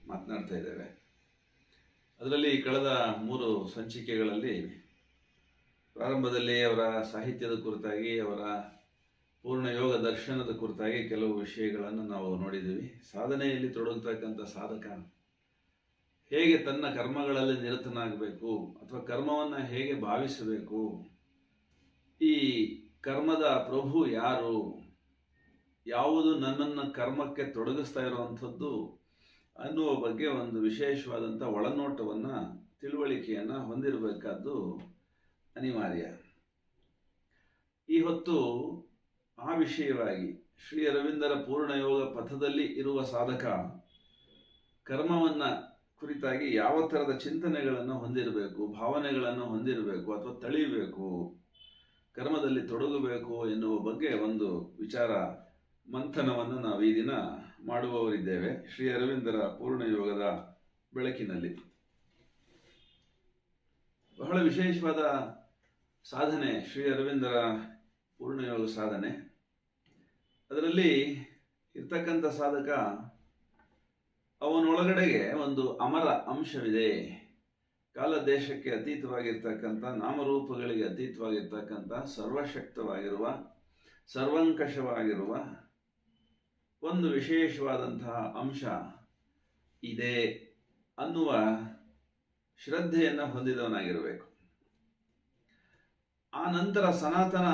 ಮಾತನಾಡ್ತಾ ಇದ್ದೇವೆ. ಅದರಲ್ಲಿ ಕಳೆದ 3 ಸಂಚಿಕೆಗಳಲ್ಲಿ ಪ್ರಾರಂಭದಲ್ಲಿ ಅವರ ಸಾಹಿತ್ಯದ ಕುರಿತಾಗಿ, ಅವರ ಪೂರ್ಣ ಯೋಗ ದರ್ಶನದ ಕುರಿತಾಗಿ ಕೆಲವು ವಿಷಯಗಳನ್ನು ನಾವು ನೋಡಿದ್ದೀವಿ. ಸಾಧನೆಯಲ್ಲಿ ತೊಡಗತಕ್ಕಂಥ ಸಾಧಕ ಹೇಗೆ ತನ್ನ ಕರ್ಮಗಳಲ್ಲಿ ನಿರತನಾಗಬೇಕು ಅಥವಾ ಕರ್ಮವನ್ನು ಹೇಗೆ ಭಾವಿಸಬೇಕು, ಈ ಕರ್ಮದ ಪ್ರಭು ಯಾರು, ಯಾವುದು ನನ್ನನ್ನು ಕರ್ಮಕ್ಕೆ ತೊಡಗಿಸ್ತಾ ಇರುವಂಥದ್ದು ಅನ್ನುವ ಬಗ್ಗೆ ಒಂದು ವಿಶೇಷವಾದಂಥ ಒಳನೋಟವನ್ನು, ತಿಳುವಳಿಕೆಯನ್ನು ಹೊಂದಿರಬೇಕಾದ್ದು ಅನಿವಾರ್ಯ. ಈ ಹೊತ್ತು ಆ ವಿಷಯವಾಗಿ ಶ್ರೀ ಅರವಿಂದರ ಪೂರ್ಣಯೋಗ ಪಥದಲ್ಲಿ ಇರುವ ಸಾಧಕ ಕರ್ಮವನ್ನು ಕುರಿತಾಗಿ ಯಾವ ಥರದ ಚಿಂತನೆಗಳನ್ನು ಹೊಂದಿರಬೇಕು, ಭಾವನೆಗಳನ್ನು ಹೊಂದಿರಬೇಕು ಅಥವಾ ತಳಿಬೇಕು, ಕರ್ಮದಲ್ಲಿ ತೊಡಗಬೇಕು ಎನ್ನುವ ಬಗ್ಗೆ ಒಂದು ವಿಚಾರ ಮಂಥನವನ್ನು ನಾವು ಈ ದಿನ ಮಾಡುವವರಿದ್ದೇವೆ ಶ್ರೀ ಅರವಿಂದರ ಪೂರ್ಣಯೋಗದ ಬೆಳಕಿನಲ್ಲಿ. ಬಹಳ ವಿಶೇಷವಾದ ಸಾಧನೆ ಶ್ರೀ ಅರವಿಂದರ ಪೂರ್ಣಯೋಗ ಸಾಧನೆ. ಅದರಲ್ಲಿ ಇರ್ತಕ್ಕಂಥ ಸಾಧಕ ಅವನೊಳಗಡೆಗೆ ಒಂದು ಅಮರ ಅಂಶವಿದೆ. ಕಾಲ ದೇಶಕ್ಕೆ ಅತೀತವಾಗಿರ್ತಕ್ಕಂಥ, ನಾಮರೂಪಗಳಿಗೆ ಅತೀತವಾಗಿರ್ತಕ್ಕಂಥ, ಸರ್ವಶಕ್ತವಾಗಿರುವ, ಸರ್ವಂಕಷವಾಗಿರುವ ಒಂದು ವಿಶೇಷವಾದಂತಹ ಅಂಶ ಇದೆ ಅನ್ನುವ ಶ್ರದ್ಧೆಯನ್ನು ಹೊಂದಿದವನಾಗಿರಬೇಕು. ಆ ನಂತರ ಸನಾತನ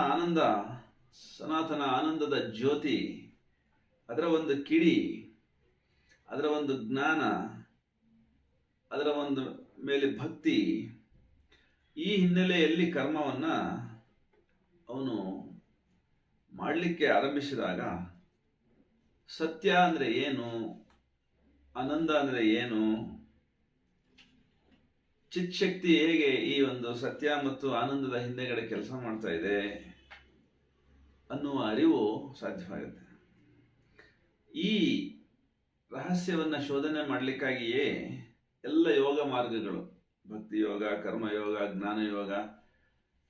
ಆನಂದದ ಜ್ಯೋತಿ, ಅದರ ಒಂದು ಕಿಡಿ, ಅದರ ಒಂದು ಜ್ಞಾನ, ಅದರ ಒಂದು ಮೇಲೆ ಭಕ್ತಿ, ಈ ಹಿನ್ನೆಲೆಯಲ್ಲಿ ಕರ್ಮವನ್ನು ಅವನು ಮಾಡಲಿಕ್ಕೆ ಆರಂಭಿಸಿದಾಗ ಸತ್ಯ ಅಂದರೆ ಏನು, ಆನಂದ ಅಂದರೆ ಏನು, ಚಿತ್ಶಕ್ತಿ ಹೇಗೆ ಈ ಒಂದು ಸತ್ಯ ಮತ್ತು ಆನಂದದ ಹಿಂದೆಗಡೆ ಕೆಲಸ ಮಾಡ್ತಾ ಇದೆ ಅನ್ನುವ ಅರಿವು ಸಾಧ್ಯವಾಗುತ್ತೆ. ಈ ರಹಸ್ಯವನ್ನು ಶೋಧನೆ ಮಾಡಲಿಕ್ಕಾಗಿಯೇ ಎಲ್ಲ ಯೋಗ ಮಾರ್ಗಗಳು, ಭಕ್ತಿ ಯೋಗ, ಕರ್ಮಯೋಗ, ಜ್ಞಾನಯೋಗ,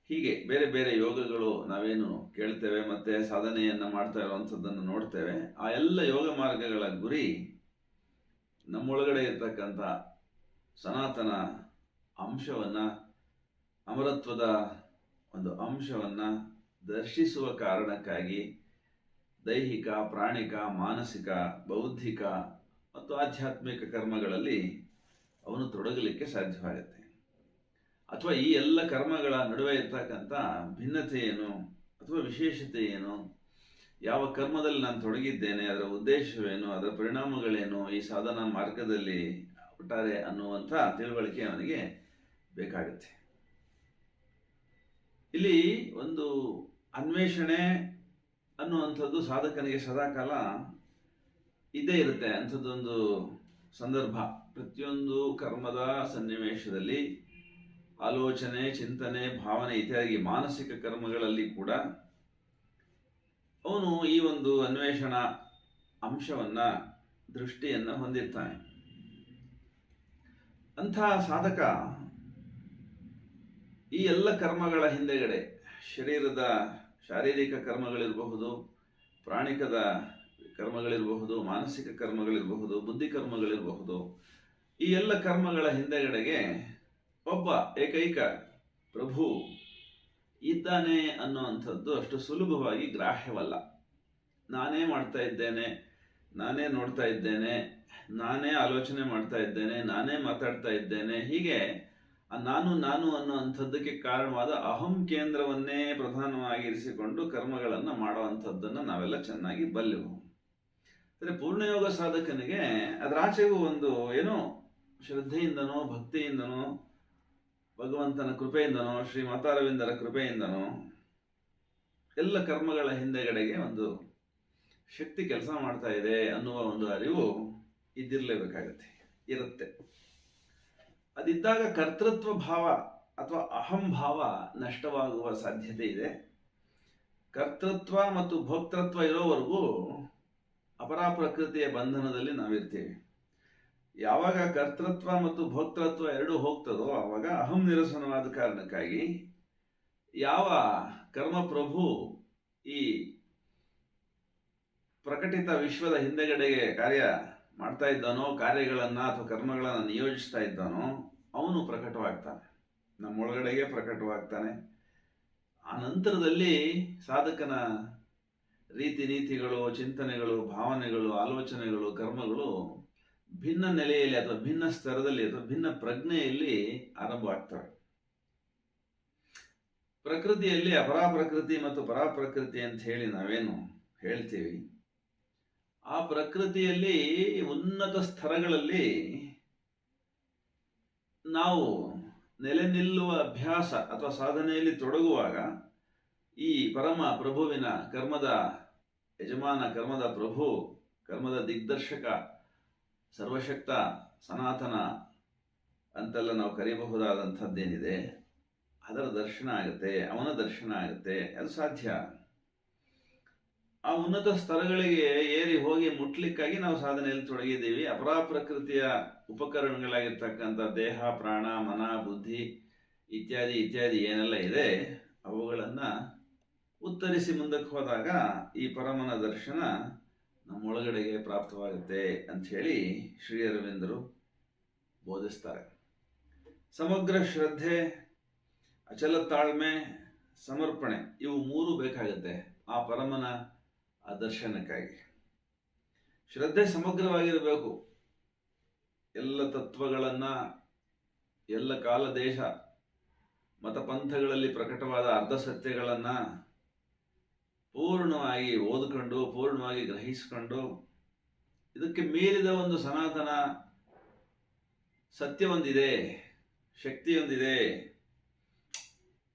ಹೀಗೆ ಬೇರೆ ಬೇರೆ ಯೋಗಗಳು ನಾವೇನು ಕೇಳ್ತೇವೆ ಮತ್ತು ಸಾಧನೆಯನ್ನು ಮಾಡ್ತಾ ಇರುವಂಥದ್ದನ್ನು ನೋಡ್ತೇವೆ. ಆ ಎಲ್ಲ ಯೋಗ ಮಾರ್ಗಗಳ ಗುರಿ ನಮ್ಮೊಳಗಡೆ ಇರ್ತಕ್ಕಂಥ ಸನಾತನ ಅಂಶವನ್ನು, ಅಮರತ್ವದ ಒಂದು ಅಂಶವನ್ನು ದರ್ಶಿಸುವ ಕಾರಣಕ್ಕಾಗಿ ದೈಹಿಕ, ಪ್ರಾಣಿಕ, ಮಾನಸಿಕ, ಬೌದ್ಧಿಕ ಮತ್ತು ಆಧ್ಯಾತ್ಮಿಕ ಕರ್ಮಗಳಲ್ಲಿ ಅವನು ತೊಡಗಲಿಕ್ಕೆ ಸಾಧ್ಯವಾಗುತ್ತೆ. ಅಥವಾ ಈ ಎಲ್ಲ ಕರ್ಮಗಳ ನಡುವೆ ಇರ್ತಕ್ಕಂಥ ಭಿನ್ನತೆ ಏನು ಅಥವಾ ವಿಶೇಷತೆ ಏನು, ಯಾವ ಕರ್ಮದಲ್ಲಿ ನಾನು ತೊಡಗಿದ್ದೇನೆ, ಅದರ ಉದ್ದೇಶವೇನು, ಅದರ ಪರಿಣಾಮಗಳೇನು, ಈ ಸಾಧನಾ ಮಾರ್ಗದಲ್ಲಿ ಒಟ್ಟಾರೆ ಅನ್ನುವಂಥ ತಿಳುವಳಿಕೆ ಅವನಿಗೆ ಬೇಕಾಗುತ್ತೆ. ಇಲ್ಲಿ ಒಂದು ಅನ್ವೇಷಣೆ ಅನ್ನುವಂಥದ್ದು ಸಾಧಕನಿಗೆ ಸದಾಕಾಲ ಇದ್ದೇ ಇರುತ್ತೆ. ಅಂಥದ್ದೊಂದು ಸಂದರ್ಭ ಪ್ರತಿಯೊಂದು ಕರ್ಮದ ಸನ್ನಿವೇಶದಲ್ಲಿ, ಆಲೋಚನೆ, ಚಿಂತನೆ, ಭಾವನೆ ಇತ್ಯಾದಿ ಮಾನಸಿಕ ಕರ್ಮಗಳಲ್ಲಿ ಕೂಡ ಅವನು ಈ ಒಂದು ಅನ್ವೇಷಣಾ ಅಂಶವನ್ನು, ದೃಷ್ಟಿಯನ್ನು ಹೊಂದಿರ್ತಾನೆ. ಅಂಥ ಸಾಧಕ ಈ ಎಲ್ಲ ಕರ್ಮಗಳ ಹಿಂದೆಗಡೆ ಶರೀರದ ಶಾರೀರಿಕ ಕರ್ಮಗಳಿರಬಹುದು, ಪ್ರಾಣಿಕದ ಕರ್ಮಗಳಿರಬಹುದು, ಮಾನಸಿಕ ಕರ್ಮಗಳಿರಬಹುದು, ಬುದ್ಧಿ ಕರ್ಮಗಳಿರಬಹುದು, ಈ ಎಲ್ಲ ಕರ್ಮಗಳ ಹಿಂದೆಗಡೆಗೆ ಒಬ್ಬ ಏಕೈಕ ಪ್ರಭು ಇದ್ದಾನೆ ಅನ್ನುವಂಥದ್ದು ಅಷ್ಟು ಸುಲಭವಾಗಿ ಗ್ರಾಹ್ಯವಲ್ಲ. ನಾನೇ ಮಾಡ್ತಾ ಇದ್ದೇನೆ, ನಾನೇ ನೋಡ್ತಾ ಇದ್ದೇನೆ, ನಾನೇ ಆಲೋಚನೆ ಮಾಡ್ತಾ ಇದ್ದೇನೆ, ನಾನೇ ಮಾತಾಡ್ತಾ ಇದ್ದೇನೆ, ಹೀಗೆ ನಾನು ಅನ್ನುವಂಥದ್ದಕ್ಕೆ ಕಾರಣವಾದ ಅಹಂ ಕೇಂದ್ರವನ್ನೇ ಪ್ರಧಾನವಾಗಿರಿಸಿಕೊಂಡು ಕರ್ಮಗಳನ್ನು ಮಾಡುವಂಥದ್ದನ್ನು ನಾವೆಲ್ಲ ಚೆನ್ನಾಗಿ ಬಲ್ಲೆವು. ಅಂದರೆ ಪೂರ್ಣಯೋಗ ಸಾಧಕನಿಗೆ ಅದರಾಚೆಗೂ ಒಂದು ಏನೋ ಶ್ರದ್ಧೆಯಿಂದನೋ, ಭಕ್ತಿಯಿಂದನೋ, ಭಗವಂತನ ಕೃಪೆಯಿಂದನೋ, ಶ್ರೀ ಮಾತಾರವಿಂದರ ಕೃಪೆಯಿಂದನೋ ಎಲ್ಲ ಕರ್ಮಗಳ ಹಿಂದೆಗಡೆಗೆ ಒಂದು ಶಕ್ತಿ ಕೆಲಸ ಮಾಡ್ತಾ ಇದೆ ಅನ್ನುವ ಒಂದು ಅರಿವು ಇದ್ದಿರಲೇಬೇಕಾಗತ್ತೆ, ಇರುತ್ತೆ. ಅದಿದ್ದಾಗ ಕರ್ತೃತ್ವ ಭಾವ ಅಥವಾ ಅಹಂಭಾವ ನಷ್ಟವಾಗುವ ಸಾಧ್ಯತೆ ಇದೆ. ಕರ್ತೃತ್ವ ಮತ್ತು ಭೋಕ್ತೃತ್ವ ಇರೋವರೆಗೂ ಅಪರಾಪ್ರಕೃತಿಯ ಬಂಧನದಲ್ಲಿ ನಾವಿರ್ತೀವಿ. ಯಾವಾಗ ಕರ್ತೃತ್ವ ಮತ್ತು ಭೋಕ್ತೃತ್ವ ಎರಡೂ ಹೋಗ್ತದೋ ಆವಾಗ ಅಹಂ ನಿರಸನವಾದ ಕಾರಣಕ್ಕಾಗಿ ಯಾವ ಕರ್ಮಪ್ರಭು ಈ ಪ್ರಕಟಿತ ವಿಶ್ವದ ಹಿಂದೆಗಡೆಗೆ ಕಾರ್ಯ ಮಾಡ್ತಾ ಇದ್ದಾನೋ, ಕಾರ್ಯಗಳನ್ನು ಅಥವಾ ಕರ್ಮಗಳನ್ನು ನಿಯೋಜಿಸ್ತಾ ಇದ್ದಾನೋ ಅವನು ಪ್ರಕಟವಾಗ್ತಾನೆ, ನಮ್ಮೊಳಗಡೆಗೆ ಪ್ರಕಟವಾಗ್ತಾನೆ. ಆ ನಂತರದಲ್ಲಿ ಸಾಧಕನ ರೀತಿ ನೀತಿಗಳು, ಚಿಂತನೆಗಳು, ಭಾವನೆಗಳು, ಆಲೋಚನೆಗಳು, ಕರ್ಮಗಳು ಭಿನ್ನ ನೆಲೆಯಲ್ಲಿ ಅಥವಾ ಭಿನ್ನ ಸ್ತರದಲ್ಲಿ ಅಥವಾ ಭಿನ್ನ ಪ್ರಜ್ಞೆಯಲ್ಲಿ ಆರಂಭವಾಗ್ತವೆ. ಪ್ರಕೃತಿಯಲ್ಲಿ ಅಪರಾಪ್ರಕೃತಿ ಮತ್ತು ಪರಾಪ್ರಕೃತಿ ಅಂತ ಹೇಳಿ ನಾವೇನು ಹೇಳ್ತೀವಿ, ಆ ಪ್ರಕೃತಿಯಲ್ಲಿ ಉನ್ನತ ಸ್ತರಗಳಲ್ಲಿ ನಾವು ನೆಲೆ ನಿಲ್ಲುವ ಅಭ್ಯಾಸ ಅಥವಾ ಸಾಧನೆಯಲ್ಲಿ ತೊಡಗುವಾಗ ಈ ಪರಮ ಪ್ರಭುವಿನ ಕರ್ಮದ ಯಜಮಾನ, ಕರ್ಮದ ಪ್ರಭು, ಕರ್ಮದ ದಿಗ್ದರ್ಶಕ, ಸರ್ವಶಕ್ತ, ಸನಾತನ ಅಂತೆಲ್ಲ ನಾವು ಕರೆಯಬಹುದಾದಂಥದ್ದೇನಿದೆ ಅದರ ದರ್ಶನ ಆಗುತ್ತೆ, ಅವನ ದರ್ಶನ ಆಗುತ್ತೆ. ಅದು ಸಾಧ್ಯ. ಆ ಉನ್ನತ ಸ್ತರಗಳಿಗೆ ಏರಿ ಹೋಗಿ ಮುಟ್ಲಿಕ್ಕಾಗಿ ನಾವು ಸಾಧನೆಯಲ್ಲಿ ತೊಡಗಿದ್ದೀವಿ. ಅಪರಾಪ್ರಕೃತಿಯ ಉಪಕರಣಗಳಾಗಿರ್ತಕ್ಕಂಥ ದೇಹ, ಪ್ರಾಣ, ಮನ, ಬುದ್ಧಿ ಇತ್ಯಾದಿ ಇತ್ಯಾದಿ ಏನೆಲ್ಲ ಇದೆ ಅವುಗಳನ್ನು ಉತ್ತರಿಸಿ ಮುಂದಕ್ಕೆ ಹೋದಾಗ ಈ ಪರಮನ ದರ್ಶನ ನಮ್ಮೊಳಗಡೆಗೆ ಪ್ರಾಪ್ತವಾಗುತ್ತೆ ಅಂಥೇಳಿ ಶ್ರೀ ಅರವಿಂದರು ಬೋಧಿಸ್ತಾರೆ. ಸಮಗ್ರ ಶ್ರದ್ಧೆ, ಅಚಲ ತಾಳ್ಮೆ, ಸಮರ್ಪಣೆ ಇವು ಮೂರು ಬೇಕಾಗುತ್ತೆ ಆ ಪರಮನ ಆ ದರ್ಶನಕ್ಕಾಗಿ. ಶ್ರದ್ಧೆ ಸಮಗ್ರವಾಗಿರಬೇಕು. ಎಲ್ಲ ತತ್ವಗಳನ್ನು, ಎಲ್ಲ ಕಾಲ, ದೇಶ, ಮತಪಂಥಗಳಲ್ಲಿ ಪ್ರಕಟವಾದ ಅರ್ಧ ಸತ್ಯಗಳನ್ನು ಪೂರ್ಣವಾಗಿ ಓದಿಕೊಂಡು, ಪೂರ್ಣವಾಗಿ ಗ್ರಹಿಸಿಕೊಂಡು, ಇದಕ್ಕೆ ಮೀರಿದ ಒಂದು ಸನಾತನ ಸತ್ಯವೊಂದಿದೆ, ಶಕ್ತಿಯೊಂದಿದೆ,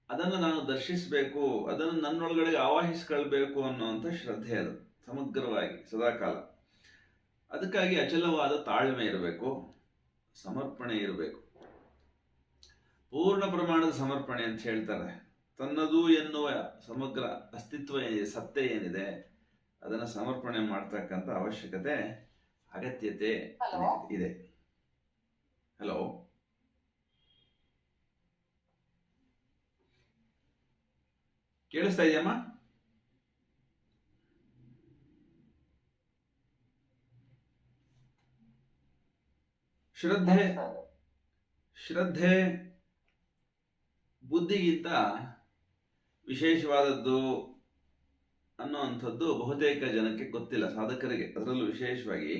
ಅದನ್ನು ನಾನು ದರ್ಶಿಸಬೇಕು, ಅದನ್ನು ನನ್ನೊಳಗಡೆಗೆ ಆವಾಹಿಸ್ಕೊಳ್ಬೇಕು ಅನ್ನುವಂಥ ಶ್ರದ್ಧೆ. ಅದು ಸಮಗ್ರವಾಗಿ ಸದಾಕಾಲ. ಅದಕ್ಕಾಗಿ ಅಚಲವಾದ ತಾಳ್ಮೆ ಇರಬೇಕು, ಸಮರ್ಪಣೆ ಇರಬೇಕು. ಪೂರ್ಣ ಪ್ರಮಾಣದ ಸಮರ್ಪಣೆ ಅಂತ ಹೇಳ್ತಾರೆ. ತನ್ನದು ಎನ್ನುವ ಸಮಗ್ರ ಅಸ್ತಿತ್ವ ಏನಿದೆ, ಸತ್ಯ ಏನಿದೆ, ಅದನ್ನು ಸಮರ್ಪಣೆ ಮಾಡ್ತಕ್ಕಂಥ ಅವಶ್ಯಕತೆ, ಅಗತ್ಯತೆ ಇದೆ. ಹಲೋ, ಕೇಳಿಸ್ತಾ ಇದೆಯಮ್ಮ? ಶ್ರದ್ಧೆ ಬುದ್ಧಿಗಿಂತ ವಿಶೇಷವಾದದ್ದು ಅನ್ನುವಂಥದ್ದು ಬಹುತೇಕ ಜನಕ್ಕೆ ಗೊತ್ತಿಲ್ಲ, ಸಾಧಕರಿಗೆ ಅದರಲ್ಲೂ ವಿಶೇಷವಾಗಿ.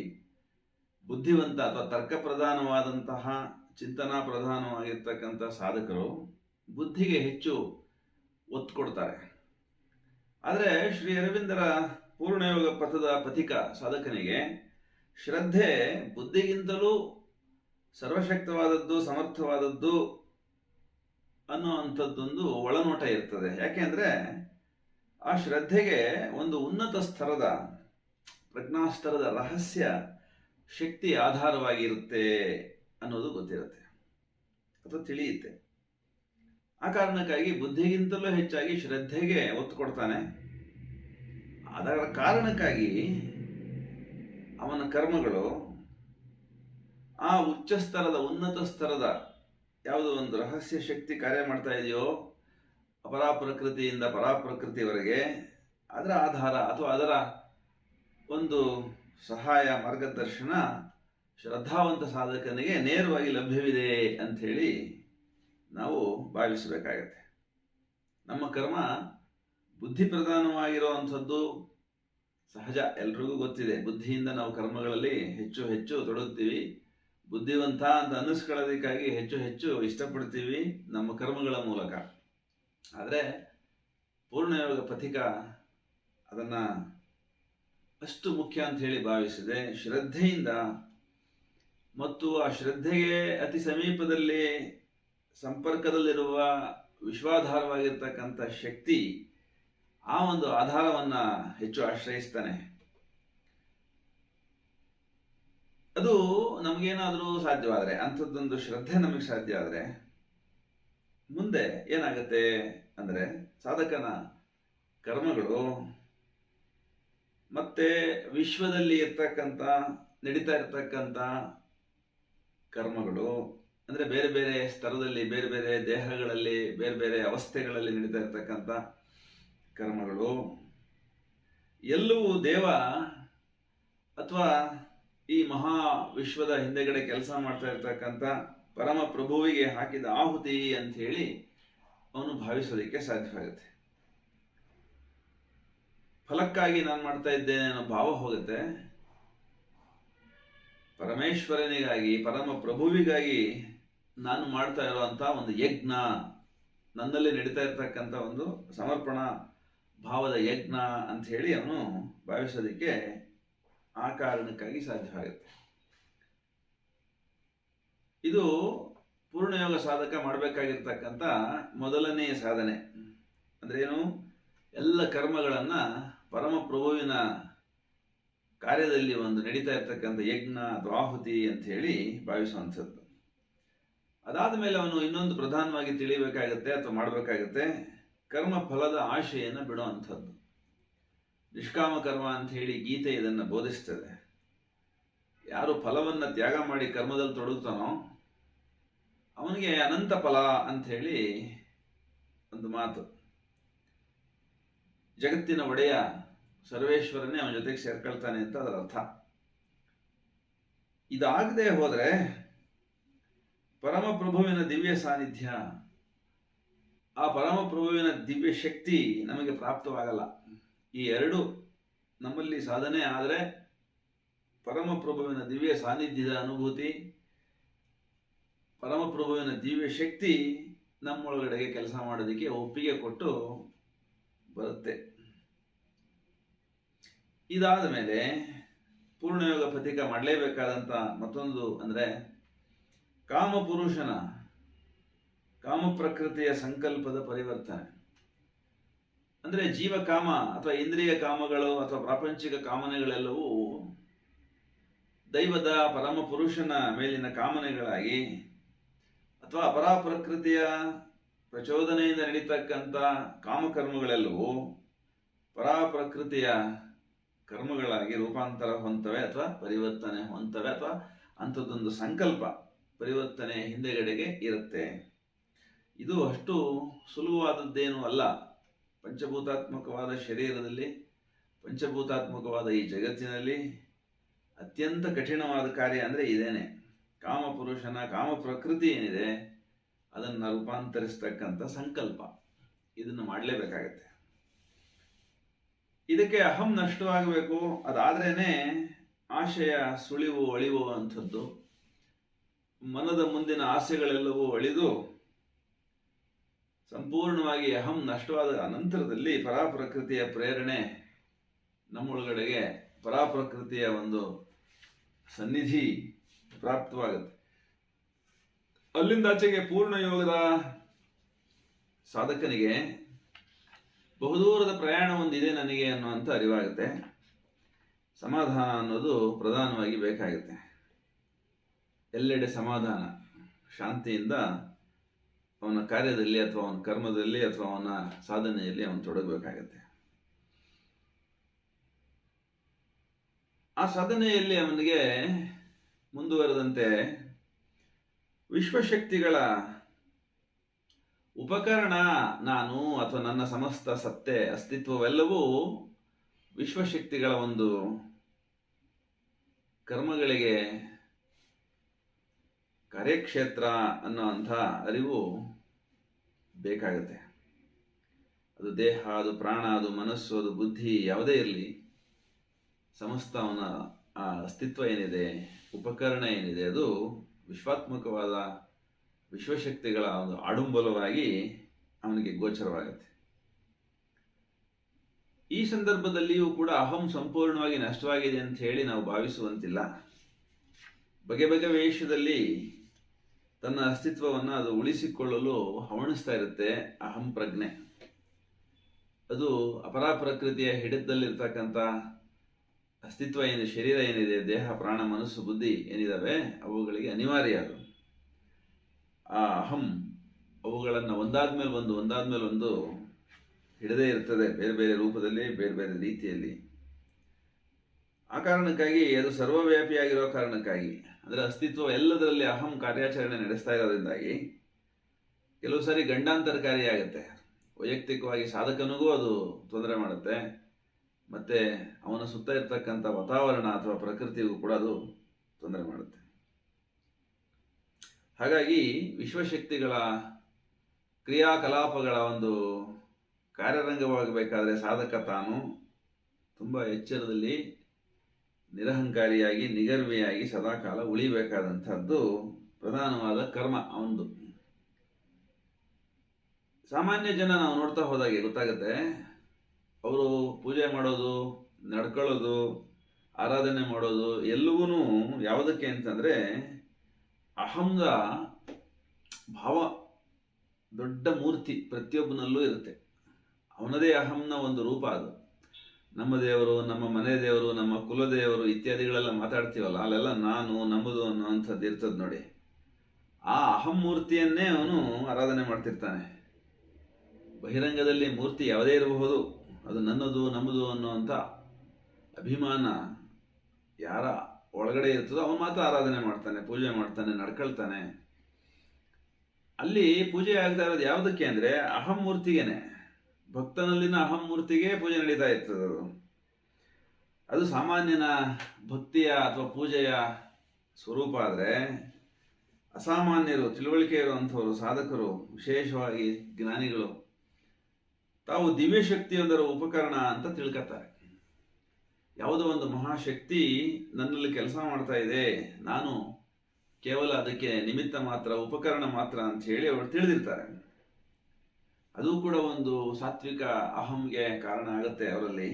ಬುದ್ಧಿವಂತ ಅಥವಾ ತರ್ಕ ಪ್ರಧಾನವಾದಂತಹ, ಚಿಂತನಾ ಪ್ರಧಾನವಾಗಿರ್ತಕ್ಕಂಥ ಸಾಧಕರು ಬುದ್ಧಿಗೆ ಹೆಚ್ಚು ಒತ್ತು ಕೊಡ್ತಾರೆ. ಆದರೆ ಶ್ರೀ ಅರವಿಂದರ ಪೂರ್ಣಯೋಗ ಪಥದ ಪಥಿಕ ಸಾಧಕನಿಗೆ ಶ್ರದ್ಧೆ ಬುದ್ಧಿಗಿಂತಲೂ ಸರ್ವಶಕ್ತವಾದದ್ದು, ಸಮರ್ಥವಾದದ್ದು ಅನ್ನುವಂಥದ್ದೊಂದು ಒಳನೋಟ ಇರ್ತದೆ. ಯಾಕೆಂದರೆ ಆ ಶ್ರದ್ಧೆಗೆ ಒಂದು ಉನ್ನತ ಸ್ತರದ, ಪ್ರಜ್ಞಾಸ್ತರದ ರಹಸ್ಯ ಶಕ್ತಿ ಆಧಾರವಾಗಿರುತ್ತೆ ಅನ್ನೋದು ಗೊತ್ತಿರುತ್ತೆ ಅಥವಾ ತಿಳಿಯುತ್ತೆ. ಆ ಕಾರಣಕ್ಕಾಗಿ ಬುದ್ಧಿಗಿಂತಲೂ ಹೆಚ್ಚಾಗಿ ಶ್ರದ್ಧೆಗೆ ಒತ್ತು ಕೊಡ್ತಾನೆ. ಅದರ ಕಾರಣಕ್ಕಾಗಿ ಅವನ ಕರ್ಮಗಳು ಆ ಉಚ್ಚ ಸ್ತರದ, ಉನ್ನತ ಸ್ತರದ ಯಾವುದೋ ಒಂದು ರಹಸ್ಯ ಶಕ್ತಿ ಕಾರ್ಯ ಮಾಡ್ತಾ ಇದೆಯೋ, ಅಪರಾಪ್ರಕೃತಿಯಿಂದ ಪರಾಪ್ರಕೃತಿವರೆಗೆ, ಅದರ ಆಧಾರ ಅಥವಾ ಅದರ ಒಂದು ಸಹಾಯ, ಮಾರ್ಗದರ್ಶನ ಶ್ರದ್ಧಾವಂತ ಸಾಧಕನಿಗೆ ನೇರವಾಗಿ ಲಭ್ಯವಿದೆ ಅಂಥೇಳಿ ನಾವು ಭಾವಿಸಬೇಕಾಗತ್ತೆ. ನಮ್ಮ ಕರ್ಮ ಬುದ್ಧಿ ಪ್ರಧಾನವಾಗಿರುವಂಥದ್ದು ಸಹಜ, ಎಲ್ರಿಗೂ ಗೊತ್ತಿದೆ. ಬುದ್ಧಿಯಿಂದ ನಾವು ಕರ್ಮಗಳಲ್ಲಿ ಹೆಚ್ಚು ಹೆಚ್ಚು ತೊಡಗುತ್ತೀವಿ. ಬುದ್ಧಿವಂತ ಅಂತ ಅನ್ನಿಸ್ಕೊಳ್ಳೋದಕ್ಕಾಗಿ ಹೆಚ್ಚು ಹೆಚ್ಚು ಇಷ್ಟಪಡ್ತೀವಿ ನಮ್ಮ ಕರ್ಮಗಳ ಮೂಲಕ. ಆದರೆ ಪೂರ್ಣಯೋಗ ಪಥಿಕ ಅದನ್ನು ಅಷ್ಟು ಮುಖ್ಯ ಅಂತ ಹೇಳಿ ಭಾವಿಸಿದೆ. ಶ್ರದ್ಧೆಯಿಂದ ಮತ್ತು ಆ ಶ್ರದ್ಧೆಗೆ ಅತಿ ಸಮೀಪದಲ್ಲಿ ಸಂಪರ್ಕದಲ್ಲಿರುವ ವಿಶ್ವಾಧಾರವಾಗಿರ್ತಕ್ಕಂಥ ಶಕ್ತಿ, ಆ ಒಂದು ಆಧಾರವನ್ನು ಹೆಚ್ಚು ಆಶ್ರಯಿಸ್ತಾನೆ. ಅದು ನಮಗೇನಾದರೂ ಸಾಧ್ಯವಾದರೆ, ಅಂಥದ್ದೊಂದು ಶ್ರದ್ಧೆ ನಮಗೆ ಸಾಧ್ಯ ಆದರೆ ಮುಂದೆ ಏನಾಗುತ್ತೆ ಅಂದರೆ, ಸಾಧಕನ ಕರ್ಮಗಳು ಮತ್ತೆ ವಿಶ್ವದಲ್ಲಿ ಇರ್ತಕ್ಕಂಥ, ನಡೀತಾ ಇರ್ತಕ್ಕಂಥ ಕರ್ಮಗಳು, ಅಂದರೆ ಬೇರೆ ಬೇರೆ ಸ್ತರದಲ್ಲಿ, ಬೇರೆ ಬೇರೆ ದೇಹಗಳಲ್ಲಿ, ಬೇರೆ ಬೇರೆ ಅವಸ್ಥೆಗಳಲ್ಲಿ ನಡೀತಾ ಇರ್ತಕ್ಕಂಥ ಕರ್ಮಗಳು ಎಲ್ಲವೂ ದೇವ ಅಥವಾ ಈ ಮಹಾ ವಿಶ್ವದ ಹಿಂದೆಗಡೆ ಕೆಲಸ ಮಾಡ್ತಾ ಇರ್ತಕ್ಕಂಥ ಪರಮ ಪ್ರಭುವಿಗೆ ಹಾಕಿದ ಆಹುತಿ ಅಂತ ಹೇಳಿ ಅವನು ಭಾವಿಸೋದಕ್ಕೆ ಸಾಧ್ಯವಾಗುತ್ತೆ. ಫಲಕ್ಕಾಗಿ ನಾನು ಮಾಡ್ತಾ ಇದ್ದೇನೆ ಅನ್ನೋ ಭಾವ ಹೋಗುತ್ತೆ. ಪರಮೇಶ್ವರನಿಗಾಗಿ, ಪರಮ ಪ್ರಭುವಿಗಾಗಿ ನಾನು ಮಾಡ್ತಾ ಇರುವಂತ ಒಂದು ಯಜ್ಞ, ನನ್ನಲ್ಲಿ ನಡೀತಾ ಇರ್ತಕ್ಕಂಥ ಒಂದು ಸಮರ್ಪಣಾ ಭಾವದ ಯಜ್ಞ ಅಂತ ಹೇಳಿ ಅವನು ಭಾವಿಸೋದಕ್ಕೆ ಆ ಕಾರಣಕ್ಕಾಗಿ ಸಾಧ್ಯವಾಗುತ್ತೆ. ಇದು ಪೂರ್ಣಯೋಗ ಸಾಧಕ ಮಾಡಬೇಕಾಗಿರ್ತಕ್ಕಂಥ ಮೊದಲನೆಯ ಸಾಧನೆ. ಅಂದ್ರೆ ಏನು? ಎಲ್ಲ ಕರ್ಮಗಳನ್ನ ಪರಮ ಪ್ರಭುವಿನ ಕಾರ್ಯದಲ್ಲಿ ಒಂದು ನಡೀತಾ ಇರ್ತಕ್ಕಂಥ ಯಜ್ಞ ಅಥವಾ ಆಹುತಿ ಅಂತ ಹೇಳಿ ಭಾವಿಸುವಂಥದ್ದು. ಅದಾದ ಮೇಲೆ ಅವನು ಇನ್ನೊಂದು ಪ್ರಧಾನವಾಗಿ ತಿಳಿಬೇಕಾಗತ್ತೆ ಅಥವಾ ಮಾಡಬೇಕಾಗತ್ತೆ, ಕರ್ಮ ಫಲದ ಆಶೆಯನ್ನು ಬಿಡುವಂಥದ್ದು. ನಿಷ್ಕಾಮ ಕರ್ಮ ಅಂತ ಹೇಳಿ ಗೀತೆ ಇದನ್ನು ಬೋಧಿಸ್ತದೆ. ಯಾರು ಫಲವನ್ನು ತ್ಯಾಗ ಮಾಡಿ ಕರ್ಮದಲ್ಲಿ ತೊಡಗುತ್ತಾನೋ ಅವನಿಗೆ ಅನಂತ ಫಲ ಅಂತ ಹೇಳಿ ಒಂದು ಮಾತು. ಜಗತ್ತಿನ ಒಡೆಯ ಸರ್ವೇಶ್ವರನೇ ಅವನ ಜೊತೆಗೆ ಸೇರ್ಕೊಳ್ತಾನೆ ಅಂತ ಅದರ ಅರ್ಥ. ಇದಾಗದೆ ಹೋದ್ರೆ ಪರಮಪ್ರಭುವಿನ ದಿವ್ಯ ಸಾನ್ನಿಧ್ಯ, ಆ ಪರಮಪ್ರಭುವಿನ ದಿವ್ಯ ಶಕ್ತಿ ನಮಗೆ ಪ್ರಾಪ್ತವಾಗಲ್ಲ. ಈ ಎರಡು ನಮ್ಮಲ್ಲಿ ಸಾಧನೆ ಆದರೆ ಪರಮಪ್ರಭುವಿನ ದಿವ್ಯ ಸಾನ್ನಿಧ್ಯದ ಅನುಭೂತಿ, ಪರಮಪ್ರಭುವಿನ ದಿವ್ಯ ಶಕ್ತಿ ನಮ್ಮೊಳಗಡೆಗೆ ಕೆಲಸ ಮಾಡೋದಕ್ಕೆ ಒಪ್ಪಿಗೆ ಕೊಟ್ಟು ಬರುತ್ತೆ. ಇದಾದ ಮೇಲೆ ಪೂರ್ಣಯೋಗ ಪಥಿಕ ಮಾಡಲೇಬೇಕಾದಂಥ ಮತ್ತೊಂದು ಅಂದರೆ ಕಾಮಪುರುಷನ ಕಾಮಪ್ರಕೃತಿಯ ಸಂಕಲ್ಪದ ಪರಿವರ್ತನೆ. ಅಂದರೆ ಜೀವಕಾಮ ಅಥವಾ ಇಂದ್ರಿಯ ಕಾಮಗಳು ಅಥವಾ ಪ್ರಾಪಂಚಿಕ ಕಾಮನೆಗಳೆಲ್ಲವೂ ದೈವದ ಪರಮಪುರುಷನ ಮೇಲಿನ ಕಾಮನೆಗಳಾಗಿ ಅಥವಾ ಅಪರಾಪ್ರಕೃತಿಯ ಪ್ರಚೋದನೆಯಿಂದ ನಡೀತಕ್ಕಂಥ ಕಾಮಕರ್ಮಗಳೆಲ್ಲವೂ ಪರಾಪ್ರಕೃತಿಯ ಕರ್ಮಗಳಾಗಿ ರೂಪಾಂತರ ಹೊಂತವೆ ಅಥವಾ ಪರಿವರ್ತನೆ ಹೊಂತವೆ ಅಥವಾ ಅಂಥದ್ದೊಂದು ಸಂಕಲ್ಪ ಪರಿವರ್ತನೆ ಹಿಂದೆಗಡೆಗೆ ಇರುತ್ತೆ. ಇದು ಅಷ್ಟು ಸುಲಭವಾದದ್ದೇನೂ ಅಲ್ಲ. ಪಂಚಭೂತಾತ್ಮಕವಾದ ಶರೀರದಲ್ಲಿ, ಪಂಚಭೂತಾತ್ಮಕವಾದ ಈ ಜಗತ್ತಿನಲ್ಲಿ ಅತ್ಯಂತ ಕಠಿಣವಾದ ಕಾರ್ಯ ಅಂದರೆ ಇದೇನೆ. ಕಾಮಪುರುಷನ ಕಾಮ ಪ್ರಕೃತಿ ಏನಿದೆ ಅದನ್ನು ರೂಪಾಂತರಿಸ್ತಕ್ಕಂಥ ಸಂಕಲ್ಪ, ಇದನ್ನು ಮಾಡಲೇಬೇಕಾಗತ್ತೆ. ಇದಕ್ಕೆ ಅಹಂ ನಷ್ಟವಾಗಬೇಕು. ಅದಾದ್ರೇನೆ ಆಶಯ ಸುಳಿವು ಅಳಿವು ಅಂಥದ್ದು. ಮನದ ಮುಂದಿನ ಆಸೆಗಳೆಲ್ಲವೂ ಅಳಿದು ಸಂಪೂರ್ಣವಾಗಿ ಅಹಂ ನಷ್ಟವಾದ ಅನಂತರದಲ್ಲಿ ಪರಾಪ್ರಕೃತಿಯ ಪ್ರೇರಣೆ ನಮ್ಮೊಳಗಡೆಗೆ, ಪರಾಪ್ರಕೃತಿಯ ಒಂದು ಸನ್ನಿಧಿ ಪ್ರಾಪ್ತವಾಗುತ್ತೆ. ಅಲ್ಲಿಂದಾಚೆಗೆ ಪೂರ್ಣಯೋಗದ ಸಾಧಕನಿಗೆ ಬಹುದೂರದ ಪ್ರಯಾಣ ಒಂದಿದೆ ನನಗೆ ಅನ್ನುವಂಥ ಅರಿವಾಗುತ್ತೆ. ಸಮಾಧಾನ ಅನ್ನೋದು ಪ್ರಧಾನವಾಗಿ ಬೇಕಾಗುತ್ತೆ. ಎಲ್ಲೆಡೆ ಸಮಾಧಾನ, ಶಾಂತಿಯಿಂದ ಅವನ ಕಾರ್ಯದಲ್ಲಿ ಅಥವಾ ಅವನ ಕರ್ಮದಲ್ಲಿ ಅಥವಾ ಅವನ ಸಾಧನೆಯಲ್ಲಿ ಅವನು ತೊಡಗಬೇಕಾಗತ್ತೆ. ಆ ಸಾಧನೆಯಲ್ಲಿ ಅವನಿಗೆ ಮುಂದುವರೆದಂತೆ ವಿಶ್ವಶಕ್ತಿಗಳ ಉಪಕರಣ ನಾನು ಅಥವಾ ನನ್ನ ಸಮಸ್ತ ಸತ್ತೆ ಅಸ್ತಿತ್ವವೆಲ್ಲವೂ ವಿಶ್ವಶಕ್ತಿಗಳ ಒಂದು ಕರ್ಮಗಳಿಗೆ ಕಾರ್ಯಕ್ಷೇತ್ರ ಅನ್ನೋಂಥ ಅರಿವು ಬೇಕಾಗುತ್ತೆ. ಅದು ದೇಹ, ಅದು ಪ್ರಾಣ, ಅದು ಮನಸ್ಸು, ಅದು ಬುದ್ಧಿ ಯಾವುದೇ ಇರಲಿ, ಸಮಸ್ತ ಅವನ ಆ ಅಸ್ತಿತ್ವ ಏನಿದೆ, ಉಪಕರಣ ಏನಿದೆ, ಅದು ವಿಶ್ವಾತ್ಮಕವಾದ ವಿಶ್ವಶಕ್ತಿಗಳ ಒಂದು ಆಡುಂಬಲವಾಗಿ ಅವನಿಗೆ ಗೋಚರವಾಗುತ್ತೆ. ಈ ಸಂದರ್ಭದಲ್ಲಿಯೂ ಕೂಡ ಅಹಂ ಸಂಪೂರ್ಣವಾಗಿ ನಷ್ಟವಾಗಿದೆ ಅಂತ ಹೇಳಿ ನಾವು ಭಾವಿಸುವಂತಿಲ್ಲ. ಬಗೆ ಬಗೆ ವೇಷದಲ್ಲಿ ತನ್ನ ಅಸ್ತಿತ್ವವನ್ನು ಅದು ಉಳಿಸಿಕೊಳ್ಳಲು ಹವಣಿಸ್ತಾ ಇರುತ್ತೆ ಅಹಂ ಪ್ರಜ್ಞೆ. ಅದು ಅಪರಾಪ್ರಕೃತಿಯ ಹಿಡಿತದಲ್ಲಿರ್ತಕ್ಕಂಥ ಅಸ್ತಿತ್ವ ಏನಿದೆ, ಶರೀರ ಏನಿದೆ, ದೇಹ, ಪ್ರಾಣ, ಮನಸ್ಸು, ಬುದ್ಧಿ ಏನಿದಾವೆ ಅವುಗಳಿಗೆ ಅನಿವಾರ್ಯ. ಅದು ಆ ಅಹಂ ಅವುಗಳನ್ನು ಒಂದಾದ್ಮೇಲೆ ಒಂದು ಹಿಡದೇ ಇರ್ತದೆ, ಬೇರೆ ಬೇರೆ ರೂಪದಲ್ಲಿ, ಬೇರೆ ಬೇರೆ ರೀತಿಯಲ್ಲಿ. ಆ ಕಾರಣಕ್ಕಾಗಿ ಅದು ಸರ್ವವ್ಯಾಪಿಯಾಗಿರೋ ಕಾರಣಕ್ಕಾಗಿ, ಅಂದರೆ ಅಸ್ತಿತ್ವ ಎಲ್ಲದರಲ್ಲಿ ಅಹಂ ಕಾರ್ಯಾಚರಣೆ ನಡೆಸ್ತಾ ಇರೋದ್ರಿಂದಾಗಿ ಕೆಲವು ಸಾರಿ ಗಂಡಾಂತರಕಾರಿಯಾಗುತ್ತೆ. ವೈಯಕ್ತಿಕವಾಗಿ ಸಾಧಕನಿಗೂ ಅದು ತೊಂದರೆ ಮಾಡುತ್ತೆ, ಮತ್ತು ಅವನ ಸುತ್ತ ಇರ್ತಕ್ಕಂಥ ವಾತಾವರಣ ಅಥವಾ ಪ್ರಕೃತಿಗೂ ಕೂಡ ಅದು ತೊಂದರೆ ಮಾಡುತ್ತೆ. ಹಾಗಾಗಿ ವಿಶ್ವಶಕ್ತಿಗಳ ಕ್ರಿಯಾಕಲಾಪಗಳ ಒಂದು ಕಾರ್ಯರಂಗವಾಗಬೇಕಾದ್ರೆ ಸಾಧಕ ತಾನು ತುಂಬ ಎಚ್ಚರದಲ್ಲಿ ನಿರಹಂಕಾರಿಯಾಗಿ ನಿಗರ್ವಿಯಾಗಿ ಸದಾಕಾಲ ಉಳಿಬೇಕಾದಂಥದ್ದು ಪ್ರಧಾನವಾದ ಕರ್ಮ ಅವನದು. ಸಾಮಾನ್ಯ ಜನ ನಾವು ನೋಡ್ತಾ ಹೋದಾಗೆ ಗೊತ್ತಾಗುತ್ತೆ, ಅವರು ಪೂಜೆ ಮಾಡೋದು, ನಡ್ಕೊಳ್ಳೋದು, ಆರಾಧನೆ ಮಾಡೋದು ಎಲ್ಲವೂ ಯಾವುದಕ್ಕೆ ಅಂತಂದರೆ ಅಹಂದ ಭಾವ ದೊಡ್ಡ ಮೂರ್ತಿ ಪ್ರತಿಯೊಬ್ಬನಲ್ಲೂ ಇರುತ್ತೆ. ಅವನದೇ ಅಹಂನ ಒಂದು ರೂಪ ಅದು. ನಮ್ಮ ದೇವರು, ನಮ್ಮ ಮನೆ ದೇವರು, ನಮ್ಮ ಕುಲದೇವರು ಇತ್ಯಾದಿಗಳೆಲ್ಲ ಮಾತಾಡ್ತೀವಲ್ಲ, ಅಲ್ಲೆಲ್ಲ ನಾನು ನಮ್ಮದು ಅನ್ನೋವಂಥದ್ದು ಇರ್ತದೆ ನೋಡಿ. ಆ ಅಹಂ ಮೂರ್ತಿಯನ್ನೇ ಅವನು ಆರಾಧನೆ ಮಾಡ್ತಿರ್ತಾನೆ. ಬಹಿರಂಗದಲ್ಲಿ ಮೂರ್ತಿ ಯಾವುದೇ ಇರಬಹುದು, ಅದು ನನ್ನದು ನಮ್ಮದು ಅನ್ನುವಂಥ ಅಭಿಮಾನ ಯಾರ ಒಳಗಡೆ ಇರ್ತದೋ ಅವನು ಮಾತ್ರ ಆರಾಧನೆ ಮಾಡ್ತಾನೆ, ಪೂಜೆ ಮಾಡ್ತಾನೆ, ನಡ್ಕೊಳ್ತಾನೆ. ಅಲ್ಲಿ ಪೂಜೆ ಆಗ್ತಾ ಇರೋದು ಯಾವುದಕ್ಕೆ ಅಂದರೆ ಅಹಂ ಮೂರ್ತಿಗೇನೆ. ಭಕ್ತನಲ್ಲಿನ ಅಹಂ ಮೂರ್ತಿಗೆ ಪೂಜೆ ನಡೀತಾ ಇರ್ತದೆ. ಅದು ಸಾಮಾನ್ಯನ ಭಕ್ತಿಯ ಅಥವಾ ಪೂಜೆಯ ಸ್ವರೂಪ. ಆದರೆ ಅಸಾಮಾನ್ಯರು, ತಿಳುವಳಿಕೆ ಇರುವಂಥವರು, ಸಾಧಕರು, ವಿಶೇಷವಾಗಿ ಜ್ಞಾನಿಗಳು ತಾವು ದಿವ್ಯಶಕ್ತಿಯೊಂದರ ಉಪಕರಣ ಅಂತ ತಿಳ್ಕೊತಾರೆ. ಯಾವುದೋ ಒಂದು ಮಹಾಶಕ್ತಿ ನನ್ನಲ್ಲಿ ಕೆಲಸ ಮಾಡ್ತಾ ಇದೆ, ನಾನು ಕೇವಲ ಅದಕ್ಕೆ ನಿಮಿತ್ತ ಮಾತ್ರ, ಉಪಕರಣ ಮಾತ್ರ ಅಂತ ಹೇಳಿ ಅವರು ತಿಳಿದಿರ್ತಾರೆ. ಅದು ಕೂಡ ಒಂದು ಸಾತ್ವಿಕ ಅಹಂಗೆ ಕಾರಣ ಆಗುತ್ತೆ ಅವರಲ್ಲಿ.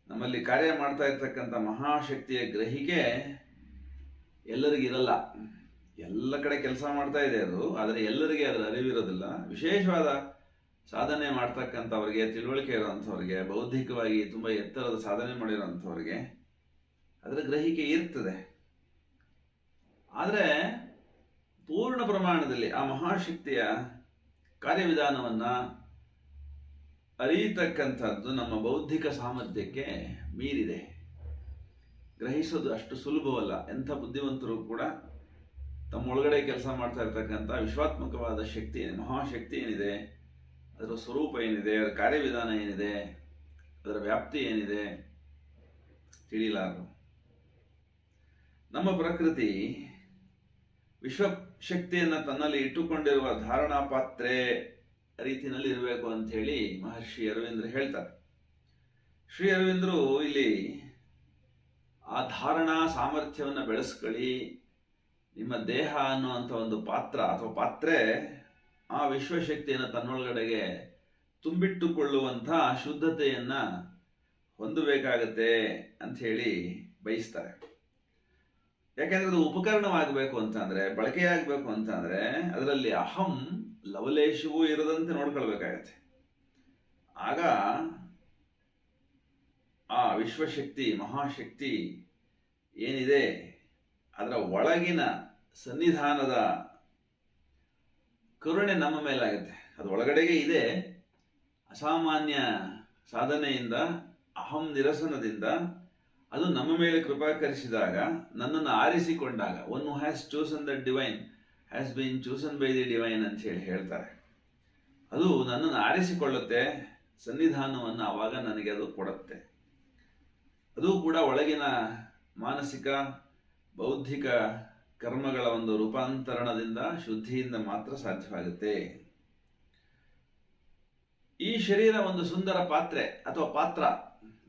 ನಮ್ಮಲ್ಲಿ ಕಾರ್ಯ ಮಾಡ್ತಾ ಇರ್ತಕ್ಕಂಥ ಮಹಾಶಕ್ತಿಯ ಗ್ರಹಿಕೆ ಎಲ್ಲರಿಗಿರಲ್ಲ. ಎಲ್ಲ ಕಡೆ ಕೆಲಸ ಮಾಡ್ತಾ ಇದೆ ಅದು, ಆದರೆ ಎಲ್ಲರಿಗೆ ಅದರ ಅರಿವಿರೋದಿಲ್ಲ. ವಿಶೇಷವಾದ ಸಾಧನೆ ಮಾಡ್ತಕ್ಕಂಥವ್ರಿಗೆ, ತಿಳುವಳಿಕೆ ಇರೋವಂಥವ್ರಿಗೆ, ಬೌದ್ಧಿಕವಾಗಿ ತುಂಬ ಎತ್ತರದ ಸಾಧನೆ ಮಾಡಿರೋಂಥವ್ರಿಗೆ ಅದರ ಗ್ರಹಿಕೆ ಇರ್ತದೆ. ಆದರೆ ಪೂರ್ಣ ಪ್ರಮಾಣದಲ್ಲಿ ಆ ಮಹಾಶಕ್ತಿಯ ಕಾರ್ಯವಿಧಾನವನ್ನು ಅರಿಯತಕ್ಕಂಥದ್ದು ನಮ್ಮ ಬೌದ್ಧಿಕ ಸಾಮರ್ಥ್ಯಕ್ಕೆ ಮೀರಿದೆ. ಗ್ರಹಿಸೋದು ಅಷ್ಟು ಸುಲಭವಲ್ಲ. ಎಂಥ ಬುದ್ಧಿವಂತರು ಕೂಡ ತಮ್ಮೊಳಗಡೆ ಕೆಲಸ ಮಾಡ್ತಾ ಇರ್ತಕ್ಕಂಥ ವಿಶ್ವಾತ್ಮಕವಾದ ಶಕ್ತಿ, ಮಹಾಶಕ್ತಿ ಏನಿದೆ, ಅದರ ಸ್ವರೂಪ ಏನಿದೆ, ಅದರ ಕಾರ್ಯವಿಧಾನ ಏನಿದೆ, ಅದರ ವ್ಯಾಪ್ತಿ ಏನಿದೆ ತಿಳಿಲಾರರು. ನಮ್ಮ ಪ್ರಕೃತಿ ವಿಶ್ವಶಕ್ತಿಯನ್ನು ತನ್ನಲ್ಲಿ ಇಟ್ಟುಕೊಂಡಿರುವ ಧಾರಣಾ ಪಾತ್ರೆ ರೀತಿಯಲ್ಲಿ ಇರಬೇಕು ಅಂತ ಹೇಳಿ ಮಹರ್ಷಿ ಅರವಿಂದರು ಹೇಳ್ತಾರೆ. ಶ್ರೀ ಅರವಿಂದರು ಇಲ್ಲಿ ಆ ಧಾರಣಾ ಸಾಮರ್ಥ್ಯವನ್ನು ಬೆಳೆಸ್ಕೊಳ್ಳಿ, ನಿಮ್ಮ ದೇಹ ಅನ್ನುವಂಥ ಒಂದು ಪಾತ್ರ ಅಥವಾ ಪಾತ್ರೆ ಆ ವಿಶ್ವಶಕ್ತಿಯನ್ನು ತನ್ನೊಳಗಡೆಗೆ ತುಂಬಿಟ್ಟುಕೊಳ್ಳುವಂಥ ಶುದ್ಧತೆಯನ್ನು ಹೊಂದಬೇಕಾಗತ್ತೆ ಅಂಥೇಳಿ ಬಯಸ್ತಾರೆ. ಯಾಕೆಂದರೆ ಅದು ಉಪಕರಣವಾಗಬೇಕು ಅಂತಂದರೆ, ಬಳಕೆಯಾಗಬೇಕು ಅಂತಂದರೆ ಅದರಲ್ಲಿ ಅಹಂ ಲವಲೇಶವೂ ಇರದಂತೆ ನೋಡ್ಕೊಳ್ಬೇಕಾಗತ್ತೆ. ಆಗ ಆ ವಿಶ್ವಶಕ್ತಿ, ಮಹಾಶಕ್ತಿ ಏನಿದೆ ಅದರ ಒಳಗಿನ ಸನ್ನಿಧಾನದ ಕರುಣೆ ನಮ್ಮ ಮೇಲಾಗುತ್ತೆ. ಅದು ಒಳಗಡೆಗೆ ಇದೆ. ಅಸಾಮಾನ್ಯ ಸಾಧನೆಯಿಂದ, ಅಹಂ ನಿರಸನದಿಂದ ಅದು ನಮ್ಮ ಮೇಲೆ ಕೃಪಾಕರಿಸಿದಾಗ, ನನ್ನನ್ನು ಆರಿಸಿಕೊಂಡಾಗ, one who has chosen the divine has been chosen by the divine ಅಂತ ಹೇಳಿ ಹೇಳ್ತಾರೆ. ಅದು ನನ್ನನ್ನು ಆರಿಸಿಕೊಳ್ಳುತ್ತೆ, ಸನ್ನಿಧಾನವನ್ನು ಆವಾಗ ನನಗೆ ಅದು ಕೊಡುತ್ತೆ. ಅದು ಕೂಡ ಒಳಗಿನ ಮಾನಸಿಕ ಬೌದ್ಧಿಕ ಕರ್ಮಗಳ ಒಂದು ರೂಪಾಂತರಣದಿಂದ, ಶುದ್ಧಿಯಿಂದ ಮಾತ್ರ ಸಾಧ್ಯವಾಗುತ್ತೆ. ಈ ಶರೀರ ಒಂದು ಸುಂದರ ಪಾತ್ರೆ ಅಥವಾ ಪಾತ್ರ,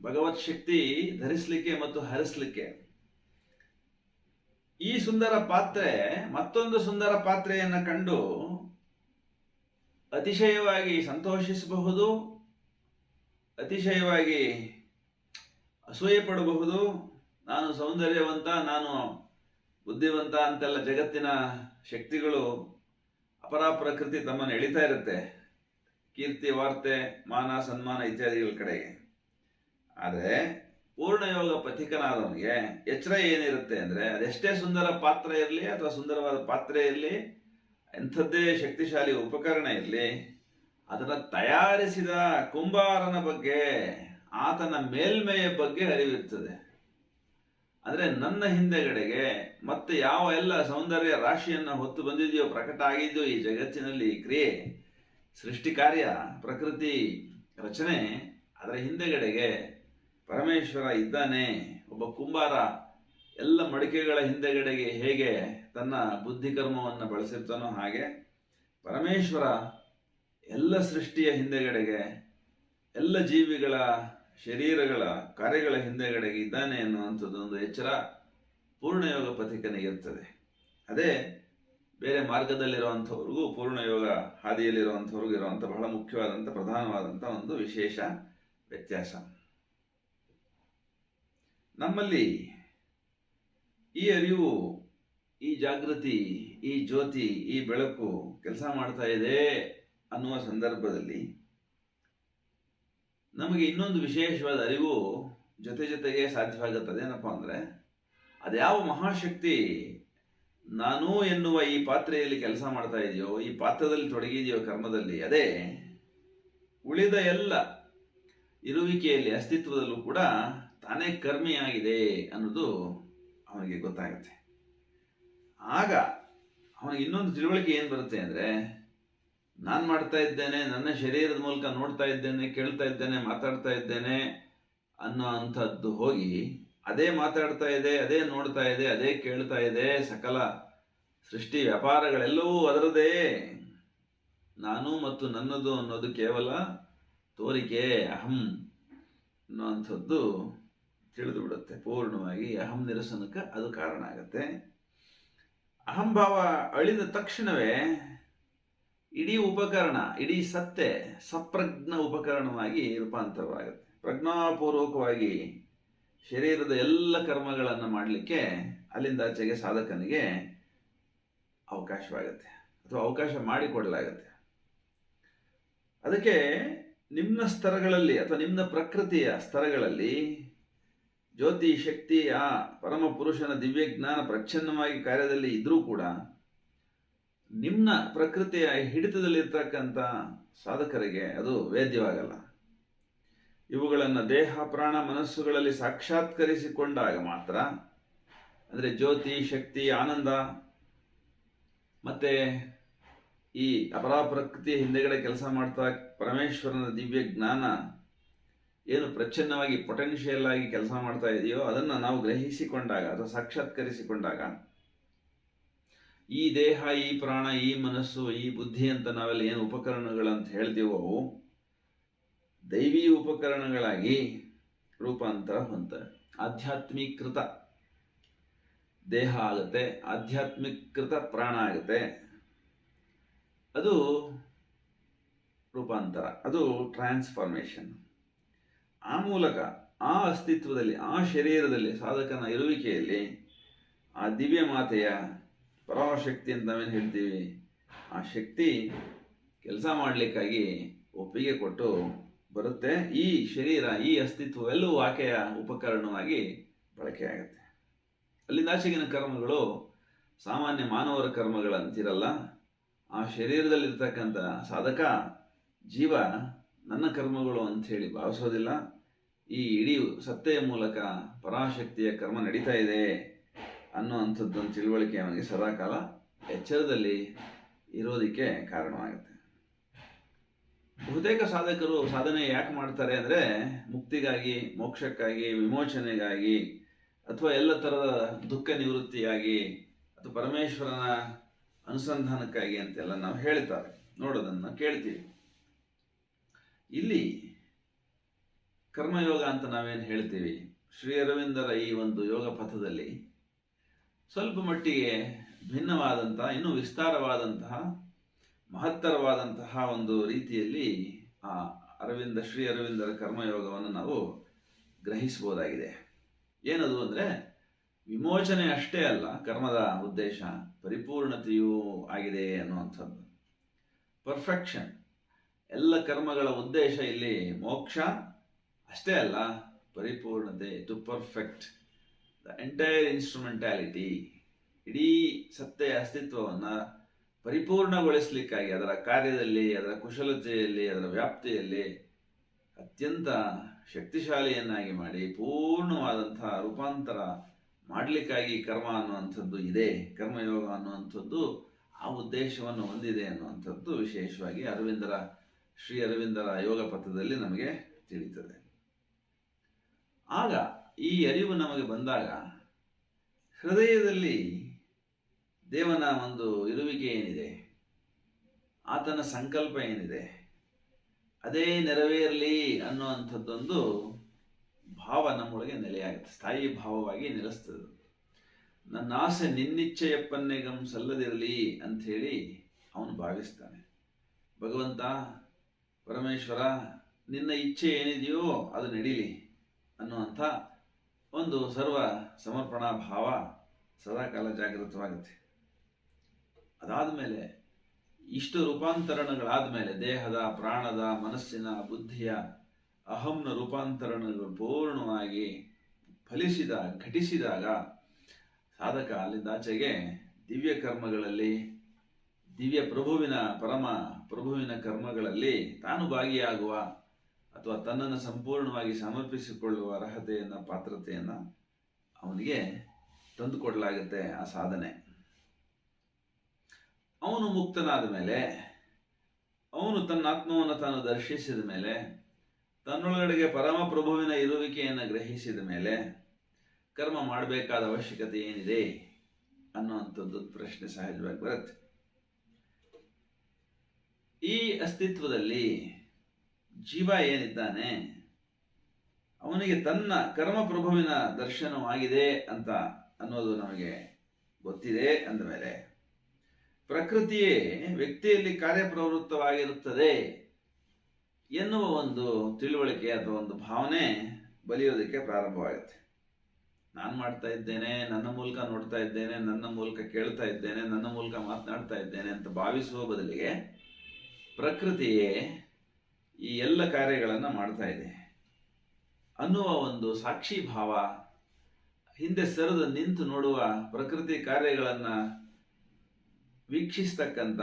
ಭಗವತ್ ಶಕ್ತಿ ಧರಿಸಲಿಕ್ಕೆ ಮತ್ತು ಹರಿಸಲಿಕ್ಕೆ. ಈ ಸುಂದರ ಪಾತ್ರೆ ಮತ್ತೊಂದು ಸುಂದರ ಪಾತ್ರೆಯನ್ನು ಕಂಡು ಅತಿಶಯವಾಗಿ ಸಂತೋಷಿಸಬಹುದು, ಅತಿಶಯವಾಗಿ ಅಸೂಯೆ ಪಡಬಹುದು. ನಾನು ಸೌಂದರ್ಯವಂತ, ನಾನು ಬುದ್ಧಿವಂತ ಅಂತೆಲ್ಲ ಜಗತ್ತಿನ ಶಕ್ತಿಗಳು, ಅಪರ ಪ್ರಕೃತಿ ತಮ್ಮನ್ನು ಎಳಿತಾ ಇರುತ್ತೆ, ಕೀರ್ತಿ, ವಾರ್ತೆ, ಮಾನ, ಸನ್ಮಾನ ಇತ್ಯಾದಿಗಳ ಕಡೆಗೆ. ಆದರೆ ಪೂರ್ಣಯೋಗ ಪಥಿಕನಾದವನಿಗೆ ಎಚ್ಚರ ಏನಿರುತ್ತೆ ಅಂದರೆ, ಅದೆಷ್ಟೇ ಸುಂದರ ಪಾತ್ರ ಇರಲಿ ಅಥವಾ ಸುಂದರವಾದ ಪಾತ್ರೆ ಇರಲಿ, ಎಂಥದ್ದೇ ಶಕ್ತಿಶಾಲಿ ಉಪಕರಣ ಇರಲಿ, ಅದನ್ನು ತಯಾರಿಸಿದ ಕುಂಬಾರನ ಬಗ್ಗೆ, ಆತನ ಮೇಲ್ಮೆಯ ಬಗ್ಗೆ ಅರಿವಿರ್ತದೆ. ಅಂದರೆ ನನ್ನ ಹಿಂದೆಗಡೆಗೆ ಮತ್ತೆ ಯಾವ ಎಲ್ಲ ಸೌಂದರ್ಯ ರಾಶಿಯನ್ನು ಹೊತ್ತು ಬಂದಿದೆಯೋ, ಪ್ರಕಟ ಆಗಿದೆಯೋ ಈ ಜಗತ್ತಿನಲ್ಲಿ, ಕ್ರಿಯೆ, ಸೃಷ್ಟಿ ಕಾರ್ಯ, ಪ್ರಕೃತಿ ರಚನೆ, ಅದರ ಹಿಂದೆಗಡೆಗೆ ಪರಮೇಶ್ವರ ಇದ್ದಾನೆ, ಒಬ್ಬ ಕುಂಬಾರ ಎಲ್ಲ ಮಡಿಕೆಗಳ ಹಿಂದೆಗಡೆಗೆ ಹೇಗೆ ತನ್ನ ಬುದ್ಧಿಕರ್ಮವನ್ನು ಬಳಸಿರ್ತಾನೋ ಹಾಗೆ ಪರಮೇಶ್ವರ ಎಲ್ಲ ಸೃಷ್ಟಿಯ ಹಿಂದೆಗಡೆಗೆ ಎಲ್ಲ ಜೀವಿಗಳ ಶರೀರಗಳ ಕಾರ್ಯಗಳ ಹಿಂದೆಗಡೆಗೆ ಇದ್ದಾನೆ ಎನ್ನುವಂಥದ್ದು ಒಂದು ಎಚ್ಚರ ಪೂರ್ಣಯೋಗ ಪಥಿಕನಿಗಿರ್ತದೆ. ಅದೇ ಬೇರೆ ಮಾರ್ಗದಲ್ಲಿರುವಂಥವ್ರಿಗೂ ಪೂರ್ಣಯೋಗ ಹಾದಿಯಲ್ಲಿರುವಂಥವ್ರಿಗೂ ಇರುವಂಥ ಬಹಳ ಮುಖ್ಯವಾದಂಥ ಪ್ರಧಾನವಾದಂಥ ಒಂದು ವಿಶೇಷ ವ್ಯತ್ಯಾಸ. ನಮ್ಮಲ್ಲಿ ಈ ಅರಿವು, ಈ ಜಾಗೃತಿ, ಈ ಜ್ಯೋತಿ, ಈ ಬೆಳಕು ಕೆಲಸ ಮಾಡ್ತಾ ಇದೆ ಅನ್ನುವ ಸಂದರ್ಭದಲ್ಲಿ ನಮಗೆ ಇನ್ನೊಂದು ವಿಶೇಷವಾದ ಅರಿವು ಜೊತೆಗೆ ಸಾಧ್ಯವಾಗುತ್ತದೆ. ಏನಪ್ಪ ಅಂದರೆ, ಅದ್ಯಾವ ಮಹಾಶಕ್ತಿ ನಾನು ಎನ್ನುವ ಈ ಪಾತ್ರೆಯಲ್ಲಿ ಕೆಲಸ ಮಾಡ್ತಾ ಇದೆಯೋ, ಈ ಪಾತ್ರದಲ್ಲಿ ತೊಡಗಿದೆಯೋ ಕರ್ಮದಲ್ಲಿ, ಅದೇ ಉಳಿದ ಎಲ್ಲ ಇರುವಿಕೆಯಲ್ಲಿ ಅಸ್ತಿತ್ವದಲ್ಲೂ ಕೂಡ ತಾನೇ ಕರ್ಮಿಯಾಗಿದೆ ಅನ್ನೋದು ಅವನಿಗೆ ಗೊತ್ತಾಗುತ್ತೆ. ಆಗ ಅವನಿಗೆ ಇನ್ನೊಂದು ತಿಳುವಳಿಕೆ ಏನು ಬರುತ್ತೆ ಅಂದರೆ, ನಾನು ಮಾಡ್ತಾ ಇದ್ದೇನೆ, ನನ್ನ ಶರೀರದ ಮೂಲಕ ನೋಡ್ತಾ ಇದ್ದೇನೆ, ಕೇಳ್ತಾ ಇದ್ದೇನೆ, ಮಾತಾಡ್ತಾ ಇದ್ದೇನೆ ಅನ್ನೋ ಅಂಥದ್ದು ಹೋಗಿ ಅದೇ ಮಾತಾಡ್ತಾ ಇದೆ, ಅದೇ ನೋಡ್ತಾ ಇದೆ, ಅದೇ ಕೇಳ್ತಾ ಇದೆ, ಸಕಲ ಸೃಷ್ಟಿ ವ್ಯಾಪಾರಗಳೆಲ್ಲವೂ ಅದರದೇ, ನಾನು ಮತ್ತು ನನ್ನದು ಅನ್ನೋದು ಕೇವಲ ತೋರಿಕೆ, ಅಹಂ ಅನ್ನೋವಂಥದ್ದು ತಿಳಿದು ಬಿಡುತ್ತೆ ಪೂರ್ಣವಾಗಿ. ಅಹಂ ನಿರಸನಕ್ಕೆ ಅದು ಕಾರಣ ಆಗುತ್ತೆ. ಅಹಂಭಾವ ಅಳಿದ ತಕ್ಷಣವೇ ಇಡೀ ಉಪಕರಣ, ಇಡೀ ಸತ್ತೆ ಸಪ್ರಜ್ಞ ಉಪಕರಣವಾಗಿ ರೂಪಾಂತರವಾಗುತ್ತೆ. ಪ್ರಜ್ಞಾಪೂರ್ವಕವಾಗಿ ಶರೀರದ ಎಲ್ಲ ಕರ್ಮಗಳನ್ನು ಮಾಡಲಿಕ್ಕೆ ಅಲ್ಲಿಂದಾಚೆಗೆ ಸಾಧಕನಿಗೆ ಅವಕಾಶವಾಗುತ್ತೆ, ಅಥವಾ ಅವಕಾಶ ಮಾಡಿಕೊಡಲಾಗುತ್ತೆ. ಅದಕ್ಕೆ ನಿಮ್ನ ಸ್ತರಗಳಲ್ಲಿ ಅಥವಾ ನಿಮ್ನ ಪ್ರಕೃತಿಯ ಸ್ತರಗಳಲ್ಲಿ ಜ್ಯೋತಿ ಶಕ್ತಿ ಆ ಪರಮ ಪುರುಷನ ದಿವ್ಯ ಜ್ಞಾನ ಪ್ರಚ್ಛನ್ನವಾಗಿ ಕಾರ್ಯದಲ್ಲಿ ಇದ್ರೂ ಕೂಡ ನಿಮ್ನ ಪ್ರಕೃತಿಯ ಹಿಡಿತದಲ್ಲಿರ್ತಕ್ಕಂಥ ಸಾಧಕರಿಗೆ ಅದು ವೇದ್ಯವಾಗಲ್ಲ. ಇವುಗಳನ್ನು ದೇಹ ಪ್ರಾಣ ಮನಸ್ಸುಗಳಲ್ಲಿ ಸಾಕ್ಷಾತ್ಕರಿಸಿಕೊಂಡಾಗ ಮಾತ್ರ, ಅಂದರೆ ಜ್ಯೋತಿ ಶಕ್ತಿ ಆನಂದ ಮತ್ತೆ ಈ ಅಪರಾಪ್ರಕೃತಿಯ ಹಿಂದೆಗಡೆ ಕೆಲಸ ಮಾಡ್ತಾ ಪರಮೇಶ್ವರನ ದಿವ್ಯ ಜ್ಞಾನ ಏನು ಪ್ರಚ್ಛನ್ನವಾಗಿ ಪೊಟೆನ್ಷಿಯಲ್ ಆಗಿ ಕೆಲಸ ಮಾಡ್ತಾ ಇದೆಯೋ ಅದನ್ನು ನಾವು ಗ್ರಹಿಸಿಕೊಂಡಾಗ ಅಥವಾ ಸಾಕ್ಷಾತ್ಕರಿಸಿಕೊಂಡಾಗ ಈ ದೇಹ, ಈ ಪ್ರಾಣ, ಈ ಮನಸ್ಸು, ಈ ಬುದ್ಧಿ ಅಂತ ನಾವೆಲ್ಲ ಏನು ಉಪಕರಣಗಳಂತ ಹೇಳ್ತೀವೋ ಅವು ದೈವಿ ಉಪಕರಣಗಳಾಗಿ ರೂಪಾಂತರ ಹೊಂದ್ತವೆ. ಆಧ್ಯಾತ್ಮೀಕೃತ ದೇಹ ಆಗುತ್ತೆ, ಆಧ್ಯಾತ್ಮಿಕೃತ ಪ್ರಾಣ ಆಗುತ್ತೆ. ಅದು ರೂಪಾಂತರ, ಅದು ಟ್ರಾನ್ಸ್ಫಾರ್ಮೇಷನ್. ಆ ಮೂಲಕ ಆ ಅಸ್ತಿತ್ವದಲ್ಲಿ, ಆ ಶರೀರದಲ್ಲಿ, ಸಾಧಕನ ಇರುವಿಕೆಯಲ್ಲಿ ಆ ದಿವ್ಯ ಮಾತೆಯ ಪರಾಶಕ್ತಿ ಅಂತ ನಾವೇನು ಹೇಳ್ತೀವಿ, ಆ ಶಕ್ತಿ ಕೆಲಸ ಮಾಡಲಿಕ್ಕಾಗಿ ಒಪ್ಪಿಗೆ ಕೊಟ್ಟು ಬರುತ್ತೆ. ಈ ಶರೀರ, ಈ ಅಸ್ತಿತ್ವವೆಲ್ಲವೂ ಆಕೆಯ ಉಪಕರಣವಾಗಿ ಬಳಕೆಯಾಗುತ್ತೆ. ಅಲ್ಲಿಂದಾಚೆಗಿನ ಕರ್ಮಗಳು ಸಾಮಾನ್ಯ ಮಾನವರ ಕರ್ಮಗಳಂತಿರಲ್ಲ. ಆ ಶರೀರದಲ್ಲಿರ್ತಕ್ಕಂಥ ಸಾಧಕ ಜೀವ ನನ್ನ ಕರ್ಮಗಳು ಅಂಥೇಳಿ ಭಾವಿಸೋದಿಲ್ಲ. ಈ ಇಡೀ ಸತ್ತೆಯ ಮೂಲಕ ಪರಾಶಕ್ತಿಯ ಕರ್ಮ ನಡೀತಾ ಇದೆ ಅನ್ನೋ ಅಂಥದ್ದೊಂದು ತಿಳುವಳಿಕೆ ಅವನಿಗೆ ಸದಾಕಾಲ ಎಚ್ಚರದಲ್ಲಿ ಇರೋದಕ್ಕೆ ಕಾರಣವಾಗುತ್ತೆ. ಬಹುತೇಕ ಸಾಧಕರು ಸಾಧನೆ ಯಾಕೆ ಮಾಡ್ತಾರೆ ಅಂದರೆ, ಮುಕ್ತಿಗಾಗಿ, ಮೋಕ್ಷಕ್ಕಾಗಿ, ವಿಮೋಚನೆಗಾಗಿ, ಅಥವಾ ಎಲ್ಲ ಥರದ ದುಃಖ ನಿವೃತ್ತಿಯಾಗಿ, ಅಥವಾ ಪರಮೇಶ್ವರನ ಅನುಸಂಧಾನಕ್ಕಾಗಿ ಅಂತೆಲ್ಲ ನಾವು ಹೇಳ್ತಾರೆ, ನೋಡೋದನ್ನು ಕೇಳ್ತೀವಿ. ಇಲ್ಲಿ ಕರ್ಮಯೋಗ ಅಂತ ನಾವೇನು ಹೇಳ್ತೀವಿ, ಶ್ರೀ ಅರವಿಂದರ ಈ ಒಂದು ಯೋಗ ಪಥದಲ್ಲಿ ಸ್ವಲ್ಪ ಮಟ್ಟಿಗೆ ಭಿನ್ನವಾದಂತಹ, ಇನ್ನೂ ವಿಸ್ತಾರವಾದಂತಹ, ಮಹತ್ತರವಾದಂತಹ ಒಂದು ರೀತಿಯಲ್ಲಿ ಆ ಶ್ರೀ ಅರವಿಂದರ ಕರ್ಮಯೋಗವನ್ನು ನಾವು ಗ್ರಹಿಸಬಹುದಾಗಿದೆ. ಏನದು ಅಂದರೆ, ವಿಮೋಚನೆ ಅಷ್ಟೇ ಅಲ್ಲ ಕರ್ಮದ ಉದ್ದೇಶ, ಪರಿಪೂರ್ಣತೆಯೂ ಆಗಿದೆ ಅನ್ನುವಂಥದ್ದು. ಪರ್ಫೆಕ್ಷನ್, ಎಲ್ಲ ಕರ್ಮಗಳ ಉದ್ದೇಶ ಇಲ್ಲಿ ಮೋಕ್ಷ ಅಷ್ಟೇ ಅಲ್ಲ, ಪರಿಪೂರ್ಣತೆ, ಟು ಪರ್ಫೆಕ್ಟ್ ದ ಎಂಟೈರ್ ಇನ್ಸ್ಟ್ರುಮೆಂಟಾಲಿಟಿ. ಇಡೀ ಸತ್ತೆಯ ಅಸ್ತಿತ್ವವನ್ನು ಪರಿಪೂರ್ಣಗೊಳಿಸಲಿಕ್ಕಾಗಿ ಅದರ ಕಾರ್ಯದಲ್ಲಿ, ಅದರ ಕುಶಲತೆಯಲ್ಲಿ, ಅದರ ವ್ಯಾಪ್ತಿಯಲ್ಲಿ ಅತ್ಯಂತ ಶಕ್ತಿಶಾಲಿಯನ್ನಾಗಿ ಮಾಡಿ ಪೂರ್ಣವಾದಂತಹ ರೂಪಾಂತರ ಮಾಡಲಿಕ್ಕಾಗಿ ಕರ್ಮ ಅನ್ನುವಂಥದ್ದು ಇದೆ. ಕರ್ಮಯೋಗ ಅನ್ನುವಂಥದ್ದು ಆ ಉದ್ದೇಶವನ್ನು ಹೊಂದಿದೆ ಅನ್ನುವಂಥದ್ದು ವಿಶೇಷವಾಗಿ ಶ್ರೀ ಅರವಿಂದರ ಯೋಗ ಪಥದಲ್ಲಿ ನಮಗೆ ತಿಳಿಯುತ್ತದೆ. ಆಗ ಈ ಅರಿವು ನಮಗೆ ಬಂದಾಗ ಹೃದಯದಲ್ಲಿ ದೇವನ ಒಂದು ಇರುವಿಕೆ ಏನಿದೆ, ಆತನ ಸಂಕಲ್ಪ ಏನಿದೆ, ಅದೇ ನೆರವೇರಲಿ ಅನ್ನುವಂಥದ್ದೊಂದು ಭಾವ ನಮ್ಮೊಳಗೆ ನೆಲೆಯಾಗುತ್ತೆ, ಸ್ಥಾಯಿ ಭಾವವಾಗಿ ನೆಲೆಸ್ತದೆ. ನನ್ನ ಆಸೆ ನಿನ್ನಿಚ್ಛೆಯಪ್ಪನ್ನೆಗಂ ಸಲ್ಲದಿರಲಿ ಅಂಥೇಳಿ ಅವನು ಭಾವಿಸ್ತಾನೆ. ಭಗವಂತ ಪರಮೇಶ್ವರ, ನಿನ್ನ ಇಚ್ಛೆ ಏನಿದೆಯೋ ಅದು ನಡೀಲಿ ಅನ್ನುವಂಥ ಒಂದು ಸರ್ವ ಸಮರ್ಪಣಾ ಭಾವ ಸದಾಕಾಲ ಜಾಗೃತವಾಗುತ್ತೆ. ಅದಾದ ಮೇಲೆ ಇಷ್ಟು ರೂಪಾಂತರಣಗಳಾದ ಮೇಲೆ ದೇಹದ, ಪ್ರಾಣದ, ಮನಸ್ಸಿನ, ಬುದ್ಧಿಯ, ಅಹಂನ ರೂಪಾಂತರಣಗಳು ಪೂರ್ಣವಾಗಿ ಘಟಿಸಿದಾಗ ಸಾಧಕ ಅಲ್ಲಿಂದಾಚೆಗೆ ದಿವ್ಯ ಕರ್ಮಗಳಲ್ಲಿ, ದಿವ್ಯ ಪರಮ ಪ್ರಭುವಿನ ಕರ್ಮಗಳಲ್ಲಿ ತಾನು ಭಾಗಿಯಾಗುವ ಅಥವಾ ತನ್ನನ್ನು ಸಂಪೂರ್ಣವಾಗಿ ಸಮರ್ಪಿಸಿಕೊಳ್ಳುವ ಅರ್ಹತೆಯನ್ನು, ಪಾತ್ರತೆಯನ್ನು ಅವನಿಗೆ ತಂದುಕೊಡಲಾಗುತ್ತೆ ಆ ಸಾಧನೆ. ಅವನು ಮುಕ್ತನಾದ ಮೇಲೆ, ಅವನು ತನ್ನ ಆತ್ಮವನ್ನು ತಾನು ದರ್ಶಿಸಿದ ಮೇಲೆ, ತನ್ನೊಳಗಡೆಗೆ ಪರಮ ಪ್ರಭುವಿನ ಇರುವಿಕೆಯನ್ನು ಗ್ರಹಿಸಿದ ಮೇಲೆ ಕರ್ಮ ಮಾಡಬೇಕಾದ ಅವಶ್ಯಕತೆ ಏನಿದೆ ಅನ್ನುವಂಥದ್ದು ಪ್ರಶ್ನೆ ಸಹಜವಾಗಿ ಬರುತ್ತೆ. ಈ ಅಸ್ತಿತ್ವದಲ್ಲಿ ಜೀವ ಏನಿದ್ದಾನೆ ಅವನಿಗೆ ತನ್ನ ಕರ್ಮ ಪ್ರಭುವಿನ ದರ್ಶನವಾಗಿದೆ ಅಂತ ಅನ್ನೋದು ನಮಗೆ ಗೊತ್ತಿದೆ ಅಂದಮೇಲೆ, ಪ್ರಕೃತಿಯೇ ವ್ಯಕ್ತಿಯಲ್ಲಿ ಕಾರ್ಯಪ್ರವೃತ್ತವಾಗಿರುತ್ತದೆ ಎನ್ನುವ ಒಂದು ತಿಳುವಳಿಕೆ ಅಥವಾ ಒಂದು ಭಾವನೆ ಬಲಿಯೋದಕ್ಕೆ ಪ್ರಾರಂಭವಾಗುತ್ತೆ. ನಾನು ಮಾಡ್ತಾ ಇದ್ದೇನೆ, ನನ್ನ ಮೂಲಕ ನೋಡ್ತಾ ಇದ್ದೇನೆ, ನನ್ನ ಮೂಲಕ ಕೇಳ್ತಾ ಇದ್ದೇನೆ, ನನ್ನ ಮೂಲಕ ಮಾತನಾಡ್ತಾ ಇದ್ದೇನೆ ಅಂತ ಭಾವಿಸುವ ಬದಲಿಗೆ ಪ್ರಕೃತಿಯೇ ಈ ಎಲ್ಲ ಕಾರ್ಯಗಳನ್ನು ಮಾಡ್ತಾ ಇದೆ ಅನ್ನುವ ಒಂದು ಸಾಕ್ಷಿ ಭಾವ, ಹಿಂದೆ ಸರಿದು ನಿಂತು ನೋಡುವ ಪ್ರಕೃತಿ ಕಾರ್ಯಗಳನ್ನು ವೀಕ್ಷಿಸ್ತಕ್ಕಂಥ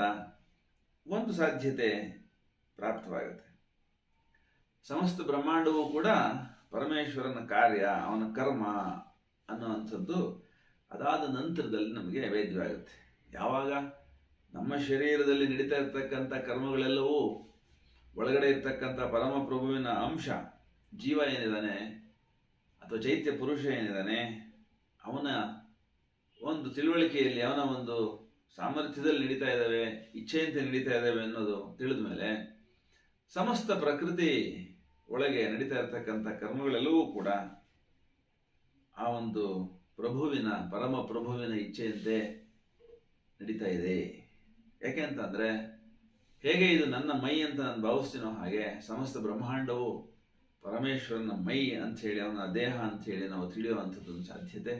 ಒಂದು ಸಾಧ್ಯತೆ ಪ್ರಾಪ್ತವಾಗುತ್ತೆ. ಸಮಸ್ತ ಬ್ರಹ್ಮಾಂಡವೂ ಕೂಡ ಪರಮೇಶ್ವರನ ಕಾರ್ಯ, ಅವನ ಕರ್ಮ ಅನ್ನುವಂಥದ್ದು ಅದಾದ ನಂತರದಲ್ಲಿ ನಮಗೆ ವೇದ್ಯವಾಗುತ್ತೆ. ಯಾವಾಗ ನಮ್ಮ ಶರೀರದಲ್ಲಿ ನಡೀತಾ ಇರ್ತಕ್ಕಂಥ ಕರ್ಮಗಳೆಲ್ಲವೂ ಒಳಗಡೆ ಇರ್ತಕ್ಕಂಥ ಪರಮ ಪ್ರಭುವಿನ ಅಂಶ, ಜೀವ ಏನಿದ್ದಾನೆ ಅಥವಾ ಚೈತ್ಯ ಪುರುಷ ಏನಿದ್ದಾನೆ, ಅವನ ಒಂದು ತಿಳುವಳಿಕೆಯಲ್ಲಿ, ಅವನ ಒಂದು ಸಾಮರ್ಥ್ಯದಲ್ಲಿ ನಡೀತಾ ಇದ್ದಾವೆ, ಇಚ್ಛೆಯಂತೆ ನಡೀತಾ ಇದ್ದಾವೆ ಅನ್ನೋದು ತಿಳಿದ ಮೇಲೆ ಸಮಸ್ತ ಪ್ರಕೃತಿ ಒಳಗೆ ನಡೀತಾ ಇರತಕ್ಕಂಥ ಕರ್ಮಗಳೆಲ್ಲವೂ ಕೂಡ ಆ ಒಂದು ಪರಮ ಪ್ರಭುವಿನ ಇಚ್ಛೆಯಂತೆ ನಡೀತಾ ಇದೆ. ಯಾಕೆ ಅಂತಂದರೆ, ಹೇಗೆ ಇದು ನನ್ನ ಮೈ ಅಂತ ನಾನು ಭಾವಿಸ್ತೀನೋ ಹಾಗೆ ಸಮಸ್ತ ಬ್ರಹ್ಮಾಂಡವು ಪರಮೇಶ್ವರನ ಮೈ ಅಂಥೇಳಿ, ಅವನ ದೇಹ ಅಂಥೇಳಿ ನಾವು ತಿಳಿಯುವಂಥದ್ದೊಂದು ಸಾಧ್ಯತೆ.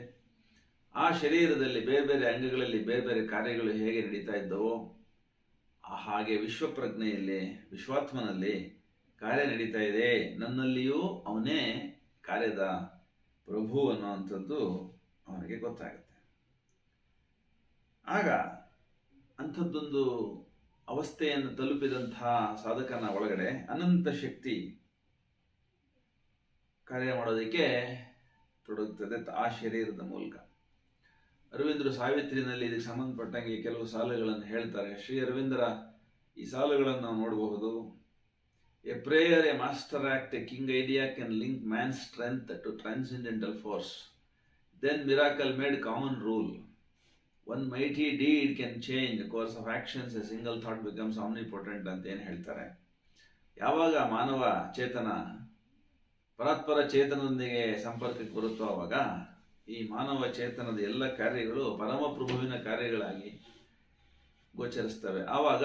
ಆ ಶರೀರದಲ್ಲಿ ಬೇರೆ ಬೇರೆ ಅಂಗಗಳಲ್ಲಿ ಬೇರೆ ಬೇರೆ ಕಾರ್ಯಗಳು ಹೇಗೆ ನಡೀತಾ ಇದ್ದವೋ ಹಾಗೆ ವಿಶ್ವಪ್ರಜ್ಞೆಯಲ್ಲಿ, ವಿಶ್ವಾತ್ಮನಲ್ಲಿ ಕಾರ್ಯ ನಡೀತಾ ಇದೆ. ನನ್ನಲ್ಲಿಯೂ ಅವನೇ ಕಾರ್ಯದ ಪ್ರಭು ಅನ್ನುವಂಥದ್ದು ಅವನಿಗೆ ಗೊತ್ತಾಗುತ್ತೆ. ಆಗ ಅಂಥದ್ದೊಂದು ಅವಸ್ಥೆಯನ್ನು ತಲುಪಿದಂತಹ ಸಾಧಕನ ಒಳಗಡೆ ಅನಂತ ಶಕ್ತಿ ಕಾರ್ಯ ಮಾಡೋದಕ್ಕೆ ತೊಡಗುತ್ತದೆ ಆ ಶರೀರದ ಮೂಲಕ. ಅರವಿಂದರು ಸಾವಿತ್ರಿನಲ್ಲಿ ಇದಕ್ಕೆ ಸಂಬಂಧಪಟ್ಟಂಗೆ ಕೆಲವು ಸಾಲುಗಳನ್ನು ಹೇಳ್ತಾರೆ. ಶ್ರೀ ಅರವಿಂದರ ಈ ಸಾಲುಗಳನ್ನು ನಾವು ನೋಡಬಹುದು. A prayer, a master act, a king idea can link man's strength to transcendental force. Then miracle made common rule. One mighty deed can change course of actions, a single thought becomes omnipotent ಅಂತ ಏನು ಹೇಳ್ತಾರೆ. ಯಾವಾಗ ಮಾನವ ಚೇತನ ಪರಾತ್ಪರ ಚೇತನದೊಂದಿಗೆ ಸಂಪರ್ಕಕ್ಕೆ ಬರುತ್ತೋ ಆವಾಗ ಈ ಮಾನವ ಚೇತನದ ಎಲ್ಲ ಕಾರ್ಯಗಳು ಪರಮ ಪ್ರಭುವಿನ ಕಾರ್ಯಗಳಾಗಿ ಗೋಚರಿಸ್ತವೆ. ಆವಾಗ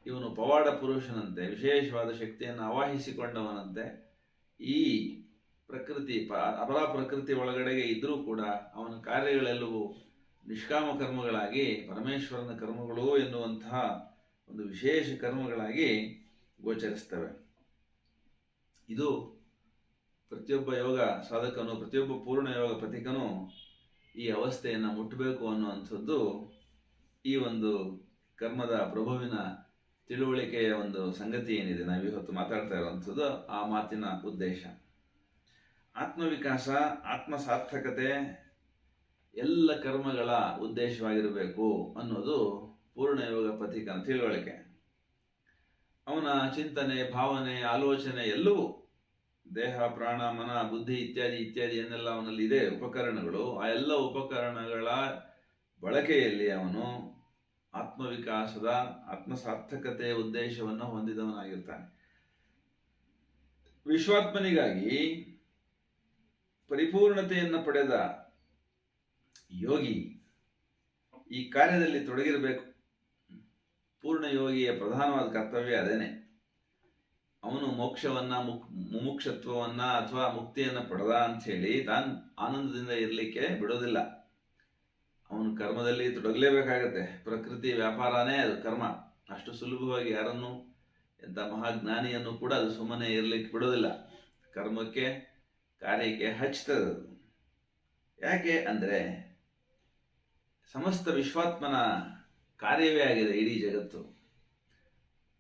ಇವನು ಪವಾಡ ಪುರುಷನಂತೆ, ವಿಶೇಷವಾದ ಶಕ್ತಿಯನ್ನು ಆವಾಹಿಸಿಕೊಂಡವನಂತೆ ಈ ಪ್ರಕೃತಿ ಅಪರ ಪ್ರಕೃತಿ ಒಳಗಡೆಗೆ ಇದ್ದರೂ ಕೂಡ ಅವನ ಕಾರ್ಯಗಳೆಲ್ಲವೂ ನಿಷ್ಕಾಮ ಕರ್ಮಗಳಾಗಿ ಪರಮೇಶ್ವರನ ಕರ್ಮಗಳು ಎನ್ನುವಂತಹ ಒಂದು ವಿಶೇಷ ಕರ್ಮಗಳಾಗಿ ಗೋಚರಿಸ್ತವೆ. ಇದು ಪ್ರತಿಯೊಬ್ಬ ಯೋಗ ಸಾಧಕನು, ಪ್ರತಿಯೊಬ್ಬ ಪೂರ್ಣ ಯೋಗ ಪಥಿಕನು ಈ ಅವಸ್ಥೆಯನ್ನು ಮುಟ್ಟಬೇಕು ಅನ್ನುವಂಥದ್ದು ಈ ಒಂದು ಕರ್ಮದ ಪ್ರಭುವಿನ ತಿಳುವಳಿಕೆಯ ಒಂದು ಸಂಗತಿ ಏನಿದೆ ನಾವಿವತ್ತು ಮಾತಾಡ್ತಾ ಇರುವಂಥದ್ದು, ಆ ಮಾತಿನ ಉದ್ದೇಶ. ಆತ್ಮವಿಕಾಸ, ಆತ್ಮಸಾರ್ಥಕತೆ ಎಲ್ಲ ಕರ್ಮಗಳ ಉದ್ದೇಶವಾಗಿರಬೇಕು ಅನ್ನೋದು ಪೂರ್ಣ ಯೋಗ ಪಥಿಕನ ತಿಳುವಳಿಕೆ. ಅವನ ಚಿಂತನೆ, ಭಾವನೆ, ಆಲೋಚನೆ ಎಲ್ಲವೂ ದೇಹ ಪ್ರಾಣ ಮನ ಬುದ್ಧಿ ಇತ್ಯಾದಿ ಇತ್ಯಾದಿ ಏನೆಲ್ಲ ಅವನಲ್ಲಿ ಇದೆ ಉಪಕರಣಗಳು, ಆ ಎಲ್ಲ ಉಪಕರಣಗಳ ಬಳಕೆಯಲ್ಲಿ ಅವನು ಆತ್ಮವಿಕಾಸದ ಆತ್ಮಸಾರ್ಥಕತೆಯ ಉದ್ದೇಶವನ್ನು ಹೊಂದಿದವನಾಗಿರ್ತಾನೆ. ವಿಶ್ವಾತ್ಮನಿಗಾಗಿ ಪರಿಪೂರ್ಣತೆಯನ್ನು ಪಡೆದ ಯೋಗಿ ಈ ಕಾರ್ಯದಲ್ಲಿ ತೊಡಗಿರಬೇಕು. ಪೂರ್ಣ ಯೋಗಿಯ ಪ್ರಧಾನವಾದ ಕರ್ತವ್ಯ ಅದೇನೆ. ಅವನು ಮೋಕ್ಷವನ್ನ ಮುಮುಕ್ಷತ್ವವನ್ನ ಅಥವಾ ಮುಕ್ತಿಯನ್ನು ಪಡೆದ ಅಂತ ಹೇಳಿ ತಾನು ಆನಂದದಿಂದ ಇರಲಿಕ್ಕೆ ಬಿಡೋದಿಲ್ಲ. ಅವನು ಕರ್ಮದಲ್ಲಿ ತೊಡಗಲೇಬೇಕಾಗತ್ತೆ. ಪ್ರಕೃತಿ ವ್ಯಾಪಾರನೇ ಅದು ಕರ್ಮ. ಅಷ್ಟು ಸುಲಭವಾಗಿ ಯಾರನ್ನು, ಎಂಥ ಮಹಾಜ್ಞಾನಿಯನ್ನು ಕೂಡ ಅದು ಸುಮ್ಮನೆ ಇರಲಿಕ್ಕೆ ಬಿಡೋದಿಲ್ಲ. ಕರ್ಮಕ್ಕೆ ಕಾರ್ಯಕ್ಕೆ ಹಚ್ತದೆ. ಯಾಕೆ ಅಂದರೆ ಸಮಸ್ತ ವಿಶ್ವಾತ್ಮನ ಕಾರ್ಯವೇ ಆಗಿದೆ ಇಡೀ ಜಗತ್ತು.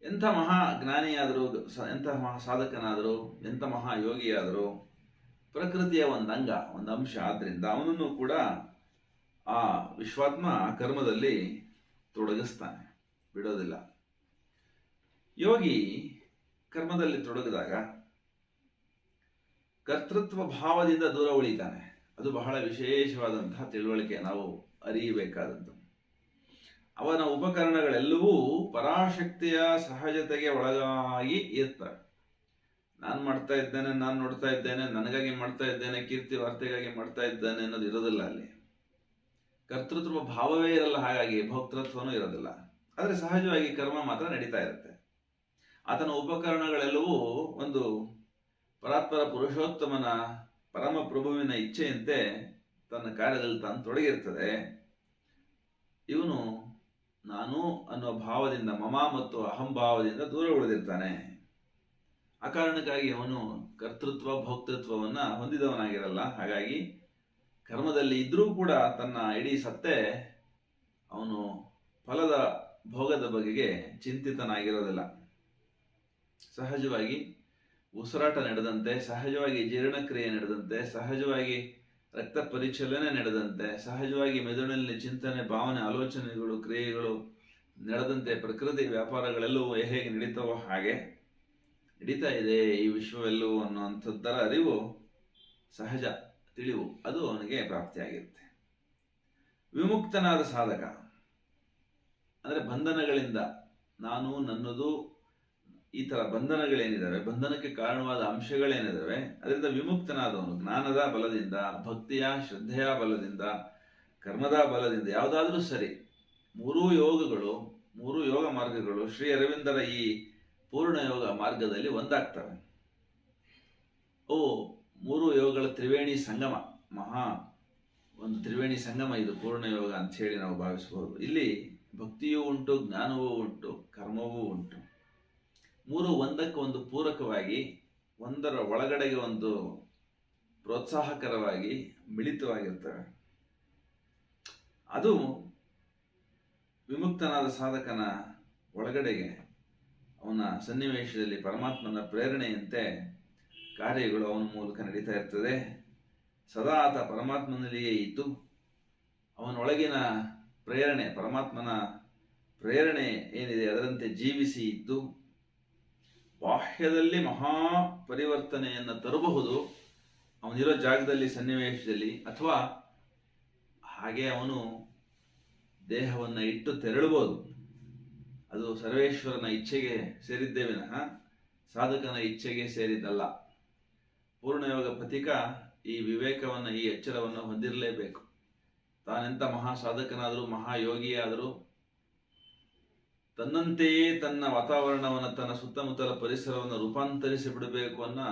ಎಂಥ ಮಹಾ ಜ್ಞಾನಿಯಾದರೂ, ಎಂಥ ಮಹಾ ಸಾಧಕನಾದರೂ, ಎಂಥ ಮಹಾ ಯೋಗಿಯಾದರೂ ಪ್ರಕೃತಿಯ ಒಂದು ಅಂಗ, ಒಂದು ಅಂಶ. ಆದ್ದರಿಂದ ಅವನನ್ನು ಕೂಡ ಆ ವಿಶ್ವಾತ್ಮ ಕರ್ಮದಲ್ಲಿ ತೊಡಗಿಸ್ತಾನೆ, ಬಿಡೋದಿಲ್ಲ. ಯೋಗಿ ಕರ್ಮದಲ್ಲಿ ತೊಡಗಿದಾಗ ಕರ್ತೃತ್ವ ಭಾವದಿಂದ ದೂರ ಉಳಿತಾನೆ. ಅದು ಬಹಳ ವಿಶೇಷವಾದಂತಹ ತಿಳುವಳಿಕೆ, ನಾವು ಅರಿಯಬೇಕಾದದ್ದು. ಅವನ ಉಪಕರಣಗಳೆಲ್ಲವೂ ಪರಾಶಕ್ತಿಯ ಸಹಜತೆಗೆ ಒಳಗಾಗಿ ಇರ್ತವೆ. ನಾನು ಮಾಡ್ತಾ ಇದ್ದೇನೆ, ನಾನು ನೋಡ್ತಾ ಇದ್ದೇನೆ, ನನಗಾಗಿ ಮಾಡ್ತಾ ಇದ್ದೇನೆ, ಕೀರ್ತಿ ವಾರ್ತೆಗಾಗಿ ಮಾಡ್ತಾ ಇದ್ದೇನೆ ಅನ್ನೋದು ಇರೋದಿಲ್ಲ ಅಲ್ಲಿ. ಕರ್ತೃತ್ವ ಭಾವವೇ ಇರಲ್ಲ, ಹಾಗಾಗಿ ಭೋಕ್ತೃತ್ವನೂ ಇರೋದಿಲ್ಲ. ಆದರೆ ಸಹಜವಾಗಿ ಕರ್ಮ ಮಾತ್ರ ನಡೀತಾ ಇರುತ್ತೆ. ಆತನ ಉಪಕರಣಗಳೆಲ್ಲವೂ ಒಂದು ಪರಾತ್ಪರ ಪುರುಷೋತ್ತಮನ ಪರಮ ಪ್ರಭುವಿನ ಇಚ್ಛೆಯಂತೆ ತನ್ನ ಕಾರ್ಯದಲ್ಲಿ ತಾನು ತೊಡಗಿರ್ತದೆ. ಇವನು ನಾನು ಅನ್ನೋ ಭಾವದಿಂದ, ಮಮ ಮತ್ತು ಅಹಂಭಾವದಿಂದ ದೂರ ಉಳಿದಿರ್ತಾನೆ. ಆ ಕಾರಣಕ್ಕಾಗಿ ಅವನು ಕರ್ತೃತ್ವ ಭೋಕ್ತೃತ್ವವನ್ನು ಹೊಂದಿದವನಾಗಿರಲ್ಲ. ಹಾಗಾಗಿ ಕರ್ಮದಲ್ಲಿ ಇದ್ರೂ ಕೂಡ ತನ್ನ ಇಡೀ ಸತ್ತೆ ಅವನು ಫಲದ ಭೋಗದ ಬಗೆಗೆ ಚಿಂತಿತನಾಗಿರೋದಿಲ್ಲ. ಸಹಜವಾಗಿ ಉಸಿರಾಟ ನಡೆದಂತೆ, ಸಹಜವಾಗಿ ಜೀರ್ಣಕ್ರಿಯೆ ನಡೆದಂತೆ, ಸಹಜವಾಗಿ ರಕ್ತ ಪರಿಚಲನೆ ನಡೆದಂತೆ, ಸಹಜವಾಗಿ ಮೆದುಳಿನಲ್ಲಿ ಚಿಂತನೆ, ಭಾವನೆ, ಆಲೋಚನೆಗಳು, ಕ್ರಿಯೆಗಳು ನಡೆದಂತೆ ಪ್ರಕೃತಿ ವ್ಯಾಪಾರಗಳೆಲ್ಲವೂ ಹೇಗೆ ನಡೀತಾವೋ ಹಾಗೆ ನಡೀತಾ ಇದೆ ಈ ವಿಶ್ವವೆಲ್ಲವೂ ಅನ್ನುವಂಥದ್ದರ ಅರಿವು, ಸಹಜ ತಿಳಿವು, ಅದು ಅವನಿಗೆ ಪ್ರಾಪ್ತಿಯಾಗಿರುತ್ತೆ. ವಿಮುಕ್ತನಾದ ಸಾಧಕ ಅಂದರೆ ಬಂಧನಗಳಿಂದ, ನಾನು ನನ್ನದು ಈ ಥರ ಬಂಧನಗಳೇನಿದ್ದಾವೆ, ಬಂಧನಕ್ಕೆ ಕಾರಣವಾದ ಅಂಶಗಳೇನಿದ್ದಾವೆ, ಅದರಿಂದ ವಿಮುಕ್ತನಾದವನು ಜ್ಞಾನದ ಬಲದಿಂದ, ಭಕ್ತಿಯ ಶ್ರದ್ಧೆಯ ಬಲದಿಂದ, ಕರ್ಮದ ಬಲದಿಂದ, ಯಾವುದಾದ್ರೂ ಸರಿ, ಮೂರೂ ಯೋಗಗಳು, ಮೂರೂ ಯೋಗ ಮಾರ್ಗಗಳು ಶ್ರೀ ಅರವಿಂದರ ಈ ಪೂರ್ಣ ಯೋಗ ಮಾರ್ಗದಲ್ಲಿ ಒಂದಾಗ್ತವೆ. ಮೂರು ಯೋಗಗಳ ತ್ರಿವೇಣಿ ಸಂಗಮ, ಮಹಾ ಒಂದು ತ್ರಿವೇಣಿ ಸಂಗಮ ಇದು ಪೂರ್ಣ ಯೋಗ ಅಂತ ಹೇಳಿ ನಾವು ಭಾವಿಸಬಹುದು. ಇಲ್ಲಿ ಭಕ್ತಿಯೂ ಉಂಟು, ಜ್ಞಾನವೂ ಉಂಟು, ಕರ್ಮವೂ ಉಂಟು. ಮೂರು ಒಂದಕ್ಕೆ ಒಂದು ಪೂರಕವಾಗಿ, ಒಂದರ ಒಳಗಡೆಗೆ ಒಂದು ಪ್ರೋತ್ಸಾಹಕರವಾಗಿ ಮಿಳಿತವಾಗಿರ್ತವೆ. ಅದು ವಿಮುಕ್ತನಾದ ಸಾಧಕನ ಒಳಗಡೆಗೆ ಅವನ ಸನ್ನಿವೇಶದಲ್ಲಿ ಪರಮಾತ್ಮನ ಪ್ರೇರಣೆಯಂತೆ ಕಾರ್ಯಗಳು ಅವನ ಮೂಲಕ ನಡೀತಾ ಇರ್ತದೆ. ಸದಾ ಆತ ಪರಮಾತ್ಮನಲ್ಲಿಯೇ ಇದ್ದು ಅವನೊಳಗಿನ ಪ್ರೇರಣೆ, ಪರಮಾತ್ಮನ ಪ್ರೇರಣೆ ಏನಿದೆ ಅದರಂತೆ ಜೀವಿಸಿ ಇದ್ದು ಬಾಹ್ಯದಲ್ಲಿ ಮಹಾ ಪರಿವರ್ತನೆಯನ್ನು ತರಬಹುದು ಅವನಿರೋ ಜಾಗದಲ್ಲಿ, ಸನ್ನಿವೇಶದಲ್ಲಿ. ಅಥವಾ ಹಾಗೆ ಅವನು ದೇಹವನ್ನು ಇಟ್ಟು ತೆರಳಬಹುದು. ಅದು ಸರ್ವೇಶ್ವರನ ಇಚ್ಛೆಗೆ ಸೇರಿದ್ದೇ ವಿನಃ ಸಾಧಕನ ಇಚ್ಛೆಗೆ ಸೇರಿದ್ದಲ್ಲ. ಪೂರ್ಣಯೋಗ ಪಥಿಕ ಈ ವಿವೇಕವನ್ನು, ಈ ಎಚ್ಚರವನ್ನು ಹೊಂದಿರಲೇಬೇಕು. ತಾನೆಂಥ ಮಹಾ ಸಾಧಕನಾದರೂ, ಮಹಾಯೋಗಿಯಾದರೂ ತನ್ನಂತೆಯೇ ತನ್ನ ವಾತಾವರಣವನ್ನು, ತನ್ನ ಸುತ್ತಮುತ್ತಲ ಪರಿಸರವನ್ನು ರೂಪಾಂತರಿಸಿ ಬಿಡಬೇಕು ಅನ್ನೋ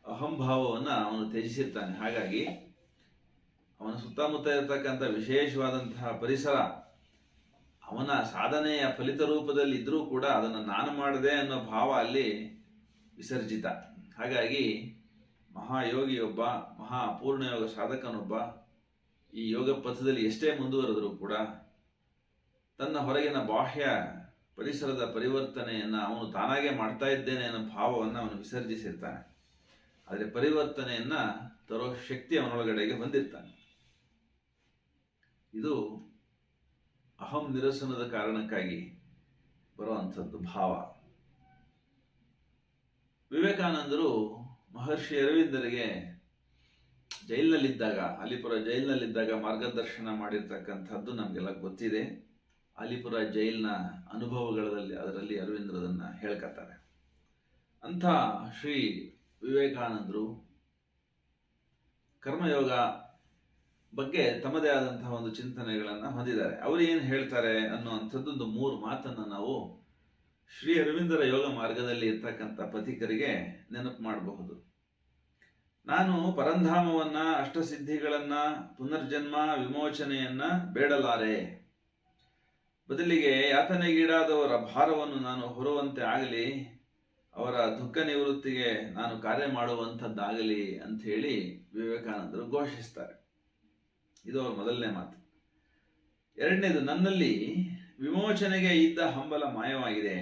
ಅಹಂಭಾವವನ್ನು ಅವನು ತ್ಯಜಿಸಿರ್ತಾನೆ. ಹಾಗಾಗಿ ಅವನ ಸುತ್ತಮುತ್ತ ಇರತಕ್ಕಂಥ ವಿಶೇಷವಾದಂತಹ ಪರಿಸರ ಅವನ ಸಾಧನೆಯ ಫಲಿತ ರೂಪದಲ್ಲಿ ಇದ್ರೂ ಕೂಡ ಅದನ್ನು ನಾನು ಮಾಡಿದೆ ಅನ್ನೋ ಭಾವ ಅಲ್ಲಿ ವಿಸರ್ಜಿತ. ಹಾಗಾಗಿ ಮಹಾಯೋಗಿಯೊಬ್ಬ, ಮಹಾಪೂರ್ಣಯೋಗ ಸಾಧಕನೊಬ್ಬ ಈ ಯೋಗ ಪಥದಲ್ಲಿ ಎಷ್ಟೇ ಮುಂದುವರೆದರೂ ಕೂಡ ತನ್ನ ಹೊರಗಿನ ಬಾಹ್ಯ ಪರಿಸರದ ಪರಿವರ್ತನೆಯನ್ನು ಅವನು ತಾನಾಗೆ ಮಾಡ್ತಾ ಇದ್ದೇನೆ ಅನ್ನೋ ಭಾವವನ್ನು ಅವನು ವಿಸರ್ಜಿಸಿರ್ತಾನೆ. ಆದರೆ ಪರಿವರ್ತನೆಯನ್ನು ತರೋ ಶಕ್ತಿ ಅವನೊಳಗಡೆಗೆ ಹೊಂದಿರ್ತಾನೆ. ಇದು ಅಹಂ ನಿರಸನದ ಕಾರಣಕ್ಕಾಗಿ ಬರುವಂಥದ್ದು ಭಾವ. ವಿವೇಕಾನಂದರು ಮಹರ್ಷಿ ಅರವಿಂದರಿಗೆ ಜೈಲಿನಲ್ಲಿದ್ದಾಗ, ಅಲಿಪುರ ಜೈಲಿನಲ್ಲಿದ್ದಾಗ ಮಾರ್ಗದರ್ಶನ ಮಾಡಿರ್ತಕ್ಕಂಥದ್ದು ನಮಗೆಲ್ಲ ಗೊತ್ತಿದೆ. ಅಲಿಪುರ ಜೈಲಿನ ಅನುಭವಗಳಲ್ಲಿ ಅದರಲ್ಲಿ ಅರವಿಂದರದನ್ನು ಹೇಳ್ಕೊತಾರೆ. ಅಂಥ ಶ್ರೀ ವಿವೇಕಾನಂದರು ಕರ್ಮಯೋಗ ಬಗ್ಗೆ ತಮ್ಮದೇ ಆದಂತಹ ಒಂದು ಚಿಂತನೆಗಳನ್ನು ಹೊಂದಿದ್ದಾರೆ. ಅವರು ಏನು ಹೇಳ್ತಾರೆ ಅನ್ನುವಂಥದ್ದೊಂದು 3 ಮಾತನ್ನು ನಾವು ಶ್ರೀ ಅರವಿಂದರ ಯೋಗ ಮಾರ್ಗದಲ್ಲಿ ಇರ್ತಕ್ಕಂಥ ಪಥಿಕರಿಗೆ ನೆನಪು ಮಾಡಬಹುದು. ನಾನು ಪರಂಧಾಮವನ್ನ, ಅಷ್ಟಸಿದ್ಧಿಗಳನ್ನ, ಪುನರ್ಜನ್ಮ, ವಿಮೋಚನೆಯನ್ನ ಬೇಡಲಾರೆ. ಬದಲಿಗೆ ಯಾತನೆಗೀಡಾದವರ ಭಾರವನ್ನು ನಾನು ಹೊರುವಂತೆ ಆಗಲಿ, ಅವರ ದುಃಖ ನಿವೃತ್ತಿಗೆ ನಾನು ಕಾರ್ಯ ಮಾಡುವಂಥದ್ದಾಗಲಿ ಅಂತ ಹೇಳಿ ವಿವೇಕಾನಂದರು ಘೋಷಿಸ್ತಾರೆ. ಇದು ಅವರ ಮೊದಲನೇ ಮಾತು. ಎರಡನೇದು, ನನ್ನಲ್ಲಿ ವಿಮೋಚನೆಗೆ ಇದ್ದ ಹಂಬಲ ಮಾಯವಾಗಿದೆ.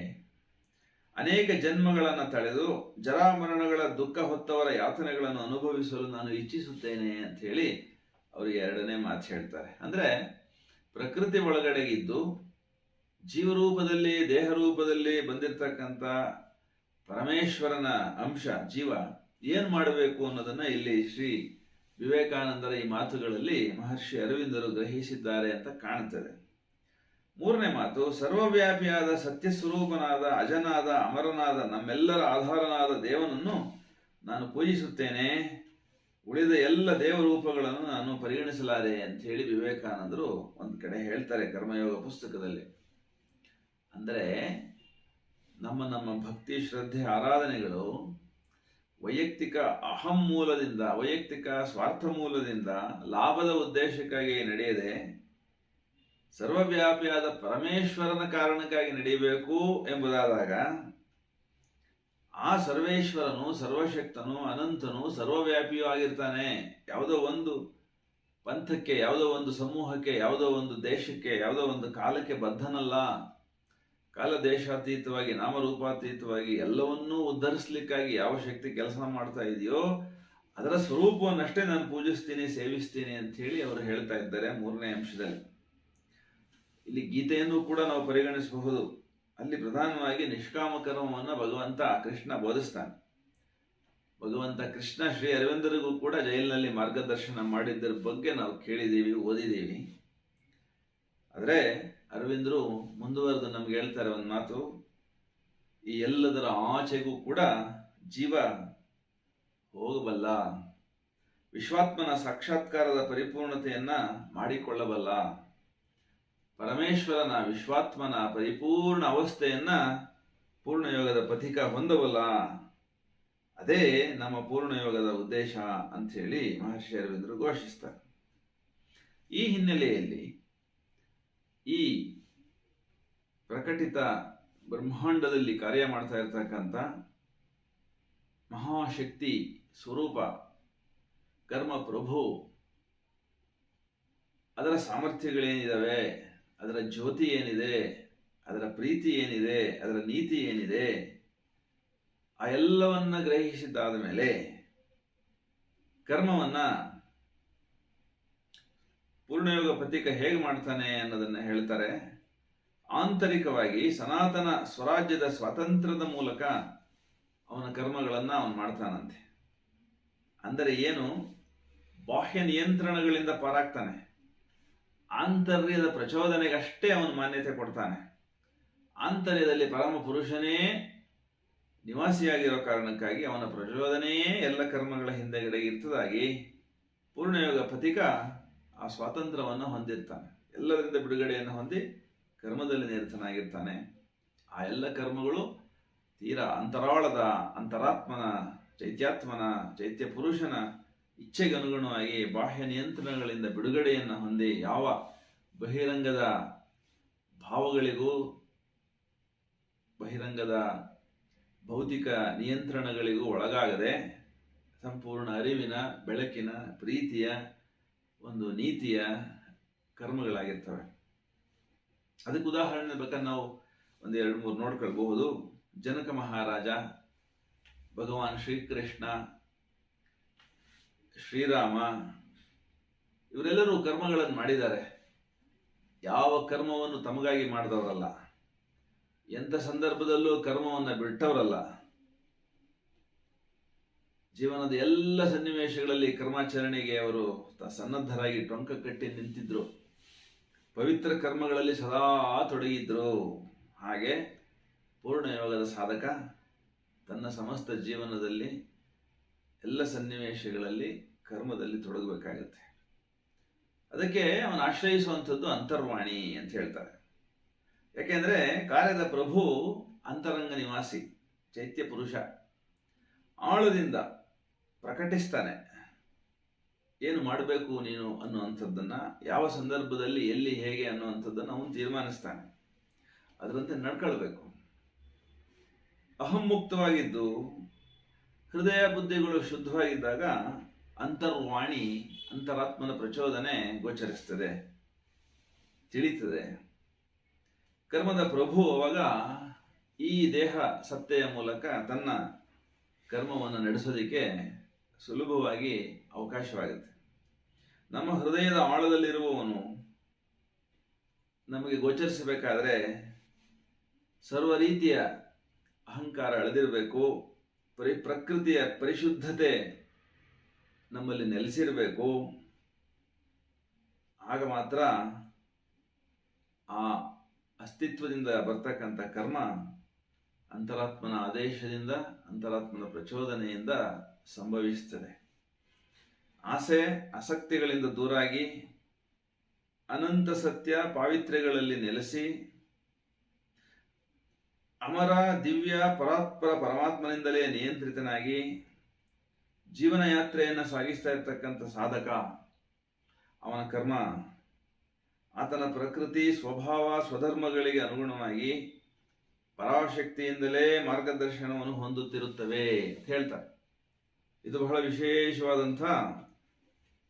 ಅನೇಕ ಜನ್ಮಗಳನ್ನು ತಳೆದು ಜರಾಮರಣಗಳ ದುಃಖ ಹೊತ್ತವರ ಯಾತನೆಗಳನ್ನು ಅನುಭವಿಸಲು ನಾನು ಇಚ್ಛಿಸುತ್ತೇನೆ ಅಂತ ಹೇಳಿ ಅವರಿಗೆ ಎರಡನೇ ಮಾತು ಹೇಳ್ತಾರೆ. ಅಂದರೆ ಪ್ರಕೃತಿ ಒಳಗಡೆಗಿದ್ದು ಜೀವರೂಪದಲ್ಲಿ, ದೇಹ ರೂಪದಲ್ಲಿ ಬಂದಿರತಕ್ಕಂಥ ಪರಮೇಶ್ವರನ ಅಂಶ ಜೀವ ಏನು ಮಾಡಬೇಕು ಅನ್ನೋದನ್ನ ಇಲ್ಲಿ ಶ್ರೀ ವಿವೇಕಾನಂದರ ಈ ಮಾತುಗಳಲ್ಲಿ ಮಹರ್ಷಿ ಅರವಿಂದರು ಗ್ರಹಿಸಿದ್ದಾರೆ ಅಂತ ಕಾಣುತ್ತದೆ. ಮೂರನೇ ಮಾತು, ಸರ್ವವ್ಯಾಪಿಯಾದ ಸತ್ಯಸ್ವರೂಪನಾದ, ಅಜನಾದ, ಅಮರನಾದ, ನಮ್ಮೆಲ್ಲರ ಆಧಾರನಾದ ದೇವನನ್ನು ನಾನು ಪೂಜಿಸುತ್ತೇನೆ. ಉಳಿದ ಎಲ್ಲ ದೇವರೂಪಗಳನ್ನು ನಾನು ಪರಿಗಣಿಸಲಾರೆ ಅಂತ ಹೇಳಿ ವಿವೇಕಾನಂದರು ಒಂದು ಕಡೆ ಹೇಳ್ತಾರೆ ಕರ್ಮಯೋಗ ಪುಸ್ತಕದಲ್ಲಿ. ಅಂದರೆ ನಮ್ಮ ಭಕ್ತಿ, ಶ್ರದ್ಧೆ, ಆರಾಧನೆಗಳು ವೈಯಕ್ತಿಕ ಅಹಂ ಮೂಲದಿಂದ, ವೈಯಕ್ತಿಕ ಸ್ವಾರ್ಥ ಮೂಲದಿಂದ, ಲಾಭದ ಉದ್ದೇಶಕ್ಕಾಗಿ ನಡೆಯದೆ ಸರ್ವವ್ಯಾಪಿಯಾದ ಪರಮೇಶ್ವರನ ಕಾರಣಕ್ಕಾಗಿ ನಡೆಯಬೇಕು ಎಂಬುದಾದಾಗ, ಆ ಸರ್ವೇಶ್ವರನು, ಸರ್ವಶಕ್ತನು, ಅನಂತನು, ಸರ್ವವ್ಯಾಪಿಯೂ ಆಗಿರ್ತಾನೆ. ಯಾವುದೋ ಒಂದು ಪಂಥಕ್ಕೆ, ಯಾವುದೋ ಒಂದು ಸಮೂಹಕ್ಕೆ, ಯಾವುದೋ ಒಂದು ದೇಶಕ್ಕೆ, ಯಾವುದೋ ಒಂದು ಕಾಲಕ್ಕೆ ಬದ್ಧನಲ್ಲ. ಕಾಲ ದೇಶಾತೀತವಾಗಿ, ನಾಮರೂಪಾತೀತವಾಗಿ ಎಲ್ಲವನ್ನೂ ಉದ್ಧರಿಸ್ಲಿಕ್ಕಾಗಿ ಯಾವ ಶಕ್ತಿ ಕೆಲಸ ಮಾಡ್ತಾ ಇದೆಯೋ ಅದರ ಸ್ವರೂಪವನ್ನಷ್ಟೇ ನಾನು ಪೂಜಿಸ್ತೀನಿ, ಸೇವಿಸ್ತೀನಿ ಅಂತ ಹೇಳಿ ಅವರು ಹೇಳ್ತಾ ಇದ್ದಾರೆ ಮೂರನೇ ಅಂಶದಲ್ಲಿ. ಇಲ್ಲಿ ಗೀತೆಯನ್ನು ಕೂಡ ನಾವು ಪರಿಗಣಿಸಬಹುದು. ಅಲ್ಲಿ ಪ್ರಧಾನವಾಗಿ ನಿಷ್ಕಾಮ ಕರ್ಮವನ್ನು ಭಗವಂತ ಕೃಷ್ಣ ಬೋಧಿಸ್ತಾನೆ. ಭಗವಂತ ಕೃಷ್ಣ ಶ್ರೀ ಅರವಿಂದರಿಗೂ ಕೂಡ ಜೈಲಿನಲ್ಲಿ ಮಾರ್ಗದರ್ಶನ ಮಾಡಿದ್ದರ ಬಗ್ಗೆ ನಾವು ಕೇಳಿದ್ದೀವಿ, ಓದಿದ್ದೀವಿ. ಆದರೆ ಅರವಿಂದರು ಮುಂದುವರೆದು ನಮ್ಗೆ ಹೇಳ್ತಾರೆ ಒಂದು ಮಾತು, ಈ ಎಲ್ಲದರ ಆಚೆಗೂ ಕೂಡ ಜೀವ ಹೋಗಬಲ್ಲ, ವಿಶ್ವಾತ್ಮನ ಸಾಕ್ಷಾತ್ಕಾರದ ಪರಿಪೂರ್ಣತೆಯನ್ನ ಮಾಡಿಕೊಳ್ಳಬಲ್ಲ, ಪರಮೇಶ್ವರನ ವಿಶ್ವಾತ್ಮನ ಪರಿಪೂರ್ಣ ಅವಸ್ಥೆಯನ್ನ ಪೂರ್ಣಯೋಗದ ಪಥಿಕ ಹೊಂದಬಲ್ಲ. ಅದೇ ನಮ್ಮ ಪೂರ್ಣಯೋಗದ ಉದ್ದೇಶ ಅಂತ ಹೇಳಿ ಮಹರ್ಷಿ ಅರವಿಂದರು ಘೋಷಿಸ್ತಾರೆ. ಈ ಹಿನ್ನೆಲೆಯಲ್ಲಿ ಈ ಪ್ರಕಟಿತ ಬ್ರಹ್ಮಾಂಡದಲ್ಲಿ ಕಾರ್ಯ ಮಾಡ್ತಾ ಇರ್ತಕ್ಕಂಥ ಮಹಾಶಕ್ತಿ ಸ್ವರೂಪ ಕರ್ಮ ಪ್ರಭು, ಅದರ ಸಾಮರ್ಥ್ಯಗಳೇನಿದಾವೆ, ಅದರ ಜ್ಯೋತಿ ಏನಿದೆ, ಅದರ ಪ್ರೀತಿ ಏನಿದೆ, ಅದರ ನೀತಿ ಏನಿದೆ, ಆ ಎಲ್ಲವನ್ನ ಗ್ರಹಿಸಿದ್ದಾದ ಮೇಲೆ ಕರ್ಮವನ್ನ ಪೂರ್ಣಯೋಗ ಪಥಿಕ ಹೇಗೆ ಮಾಡ್ತಾನೆ ಅನ್ನೋದನ್ನ ಹೇಳ್ತಾರೆ. ಆಂತರಿಕವಾಗಿ ಸನಾತನ ಸ್ವರಾಜ್ಯದ ಸ್ವಾತಂತ್ರ್ಯದ ಮೂಲಕ ಅವನ ಕರ್ಮಗಳನ್ನು ಅವನು ಮಾಡ್ತಾನಂತೆ. ಅಂದರೆ ಏನು? ಬಾಹ್ಯ ನಿಯಂತ್ರಣಗಳಿಂದ ಪಾರಾಗ್ತಾನೆ. ಆಂತರ್ಯದ ಪ್ರಚೋದನೆಗಷ್ಟೇ ಅವನು ಮಾನ್ಯತೆ ಕೊಡ್ತಾನೆ. ಆಂತರ್ಯದಲ್ಲಿ ಪರಮ ಪುರುಷನೇ ನಿವಾಸಿಯಾಗಿರೋ ಕಾರಣಕ್ಕಾಗಿ ಅವನ ಪ್ರಚೋದನೆಯೇ ಎಲ್ಲ ಕರ್ಮಗಳ ಹಿಂದೆಗಡೆ ಇರ್ತದಾಗಿ ಪೂರ್ಣಯೋಗ ಪಥಿಕ ಆ ಸ್ವಾತಂತ್ರ್ಯವನ್ನು ಹೊಂದಿರ್ತಾನೆ. ಎಲ್ಲದರಿಂದ ಬಿಡುಗಡೆಯನ್ನು ಹೊಂದಿ ಕರ್ಮದಲ್ಲಿ ನಿರತನಾಗಿರ್ತಾನೆ. ಆ ಎಲ್ಲ ಕರ್ಮಗಳು ತೀರಾ ಅಂತರಾಳದ, ಅಂತರಾತ್ಮನ, ಚೈತ್ಯಾತ್ಮನ, ಚೈತ್ಯ ಪುರುಷನ ಇಚ್ಛೆಗೆ ಅನುಗುಣವಾಗಿ ಬಾಹ್ಯ ನಿಯಂತ್ರಣಗಳಿಂದ ಬಿಡುಗಡೆಯನ್ನು ಹೊಂದಿ ಯಾವ ಬಹಿರಂಗದ ಭಾವಗಳಿಗೂ, ಬಹಿರಂಗದ ಭೌತಿಕ ನಿಯಂತ್ರಣಗಳಿಗೂ ಒಳಗಾಗದೆ ಸಂಪೂರ್ಣ ಅರಿವಿನ, ಬೆಳಕಿನ, ಪ್ರೀತಿಯ ಒಂದು ನೀತಿಯ ಕರ್ಮಗಳಾಗಿರ್ತವೆ. ಅದಕ್ಕೆ ಉದಾಹರಣೆ ಬೇಕಾದ್ರೆ ನಾವು ಒಂದು 2-3 ನೋಡ್ಕೊಳ್ಬಹುದು. ಜನಕ ಮಹಾರಾಜ, ಭಗವಾನ್ ಶ್ರೀಕೃಷ್ಣ, ಶ್ರೀರಾಮ, ಇವರೆಲ್ಲರೂ ಕರ್ಮಗಳನ್ನು ಮಾಡಿದ್ದಾರೆ. ಯಾವ ಕರ್ಮವನ್ನು ತಮಗಾಗಿ ಮಾಡಿದವರಲ್ಲ, ಎಂಥ ಸಂದರ್ಭದಲ್ಲೂ ಕರ್ಮವನ್ನು ಬಿಟ್ಟವರಲ್ಲ. ಜೀವನದ ಎಲ್ಲ ಸನ್ನಿವೇಶಗಳಲ್ಲಿ ಕರ್ಮಾಚರಣೆಗೆ ಅವರು ಸನ್ನದ್ಧರಾಗಿ ಟೊಂಕ ಕಟ್ಟಿ ನಿಂತಿದ್ರು. ಪವಿತ್ರ ಕರ್ಮಗಳಲ್ಲಿ ಸದಾ ತೊಡಗಿದ್ರು. ಹಾಗೆ ಪೂರ್ಣಯೋಗದ ಸಾಧಕ ತನ್ನ ಸಮಸ್ತ ಜೀವನದಲ್ಲಿ ಎಲ್ಲ ಸನ್ನಿವೇಶಗಳಲ್ಲಿ ಕರ್ಮದಲ್ಲಿ ತೊಡಗಬೇಕಾಗುತ್ತೆ. ಅದಕ್ಕೆ ಅವನು ಆಶ್ರಯಿಸುವಂಥದ್ದು ಅಂತರ್ವಾಣಿ ಅಂತ ಹೇಳ್ತಾರೆ. ಯಾಕೆಂದರೆ ಕಾರ್ಯದ ಪ್ರಭು ಅಂತರಂಗ ನಿವಾಸಿ ಚೈತ್ಯ ಪುರುಷ ಆಳದಿಂದ ಪ್ರಕಟಿಸ್ತಾನೆ. ಏನು ಮಾಡಬೇಕು ನೀನು ಅನ್ನುವಂಥದ್ದನ್ನು, ಯಾವ ಸಂದರ್ಭದಲ್ಲಿ ಎಲ್ಲಿ ಹೇಗೆ ಅನ್ನುವಂಥದ್ದನ್ನು ಅವನು ತೀರ್ಮಾನಿಸ್ತಾನೆ. ಅದರಂತೆ ನಡ್ಕೊಳ್ಬೇಕು. ಅಹಂಮುಕ್ತವಾಗಿದ್ದು ಹೃದಯ ಬುದ್ಧಿಗಳು ಶುದ್ಧವಾಗಿದ್ದಾಗ ಅಂತರ್ವಾಣಿ, ಅಂತರಾತ್ಮನ ಪ್ರಚೋದನೆ ಗೋಚರಿಸ್ತದೆ, ತಿಳಿತದೆ. ಕರ್ಮದ ಪ್ರಭು ಅವಾಗ ಈ ದೇಹ ಸತ್ತೆಯ ಮೂಲಕ ತನ್ನ ಕರ್ಮವನ್ನು ನಡೆಸೋದಕ್ಕೆ ಸುಲಭವಾಗಿ ಅವಕಾಶವಾಗುತ್ತೆ. ನಮ್ಮ ಹೃದಯದ ಆಳದಲ್ಲಿರುವವನು ನಮಗೆ ಗೋಚರಿಸಬೇಕಾದ್ರೆ ಸರ್ವ ರೀತಿಯ ಅಹಂಕಾರ ಅಳೆದಿರಬೇಕು. ಪ್ರಕೃತಿಯ ಪರಿಶುದ್ಧತೆ ನಮ್ಮಲ್ಲಿ ನೆಲೆಸಿರಬೇಕು. ಆಗ ಮಾತ್ರ ಆ ಅಸ್ತಿತ್ವದಿಂದ ಬರ್ತಕ್ಕಂಥ ಕರ್ಮ ಅಂತರಾತ್ಮನ ಆದೇಶದಿಂದ, ಅಂತರಾತ್ಮನ ಪ್ರಚೋದನೆಯಿಂದ ಸಂಭವಿಸುತ್ತದೆ. ಆಸೆ ಆಸಕ್ತಿಗಳಿಂದ ದೂರಾಗಿ ಅನಂತ ಸತ್ಯ ಪಾವಿತ್ರ್ಯಗಳಲ್ಲಿ ನೆಲೆಸಿ ಅಮರ ದಿವ್ಯ ಪರಾತ್ಪರ ಪರಮಾತ್ಮನಿಂದಲೇ ನಿಯಂತ್ರಿತನಾಗಿ ಜೀವನ ಯಾತ್ರೆಯನ್ನು ಸಾಗಿಸ್ತಾ ಇರ್ತಕ್ಕಂಥ ಸಾಧಕ, ಅವನ ಕರ್ಮ ಆತನ ಪ್ರಕೃತಿ ಸ್ವಭಾವ ಸ್ವಧರ್ಮಗಳಿಗೆ ಅನುಗುಣವಾಗಿ ಪರಾಶಕ್ತಿಯಿಂದಲೇ ಮಾರ್ಗದರ್ಶನವನ್ನು ಹೊಂದುತ್ತಿರುತ್ತವೆ ಅಂತ ಹೇಳ್ತಾರೆ. ಇದು ಬಹಳ ವಿಶೇಷವಾದಂಥ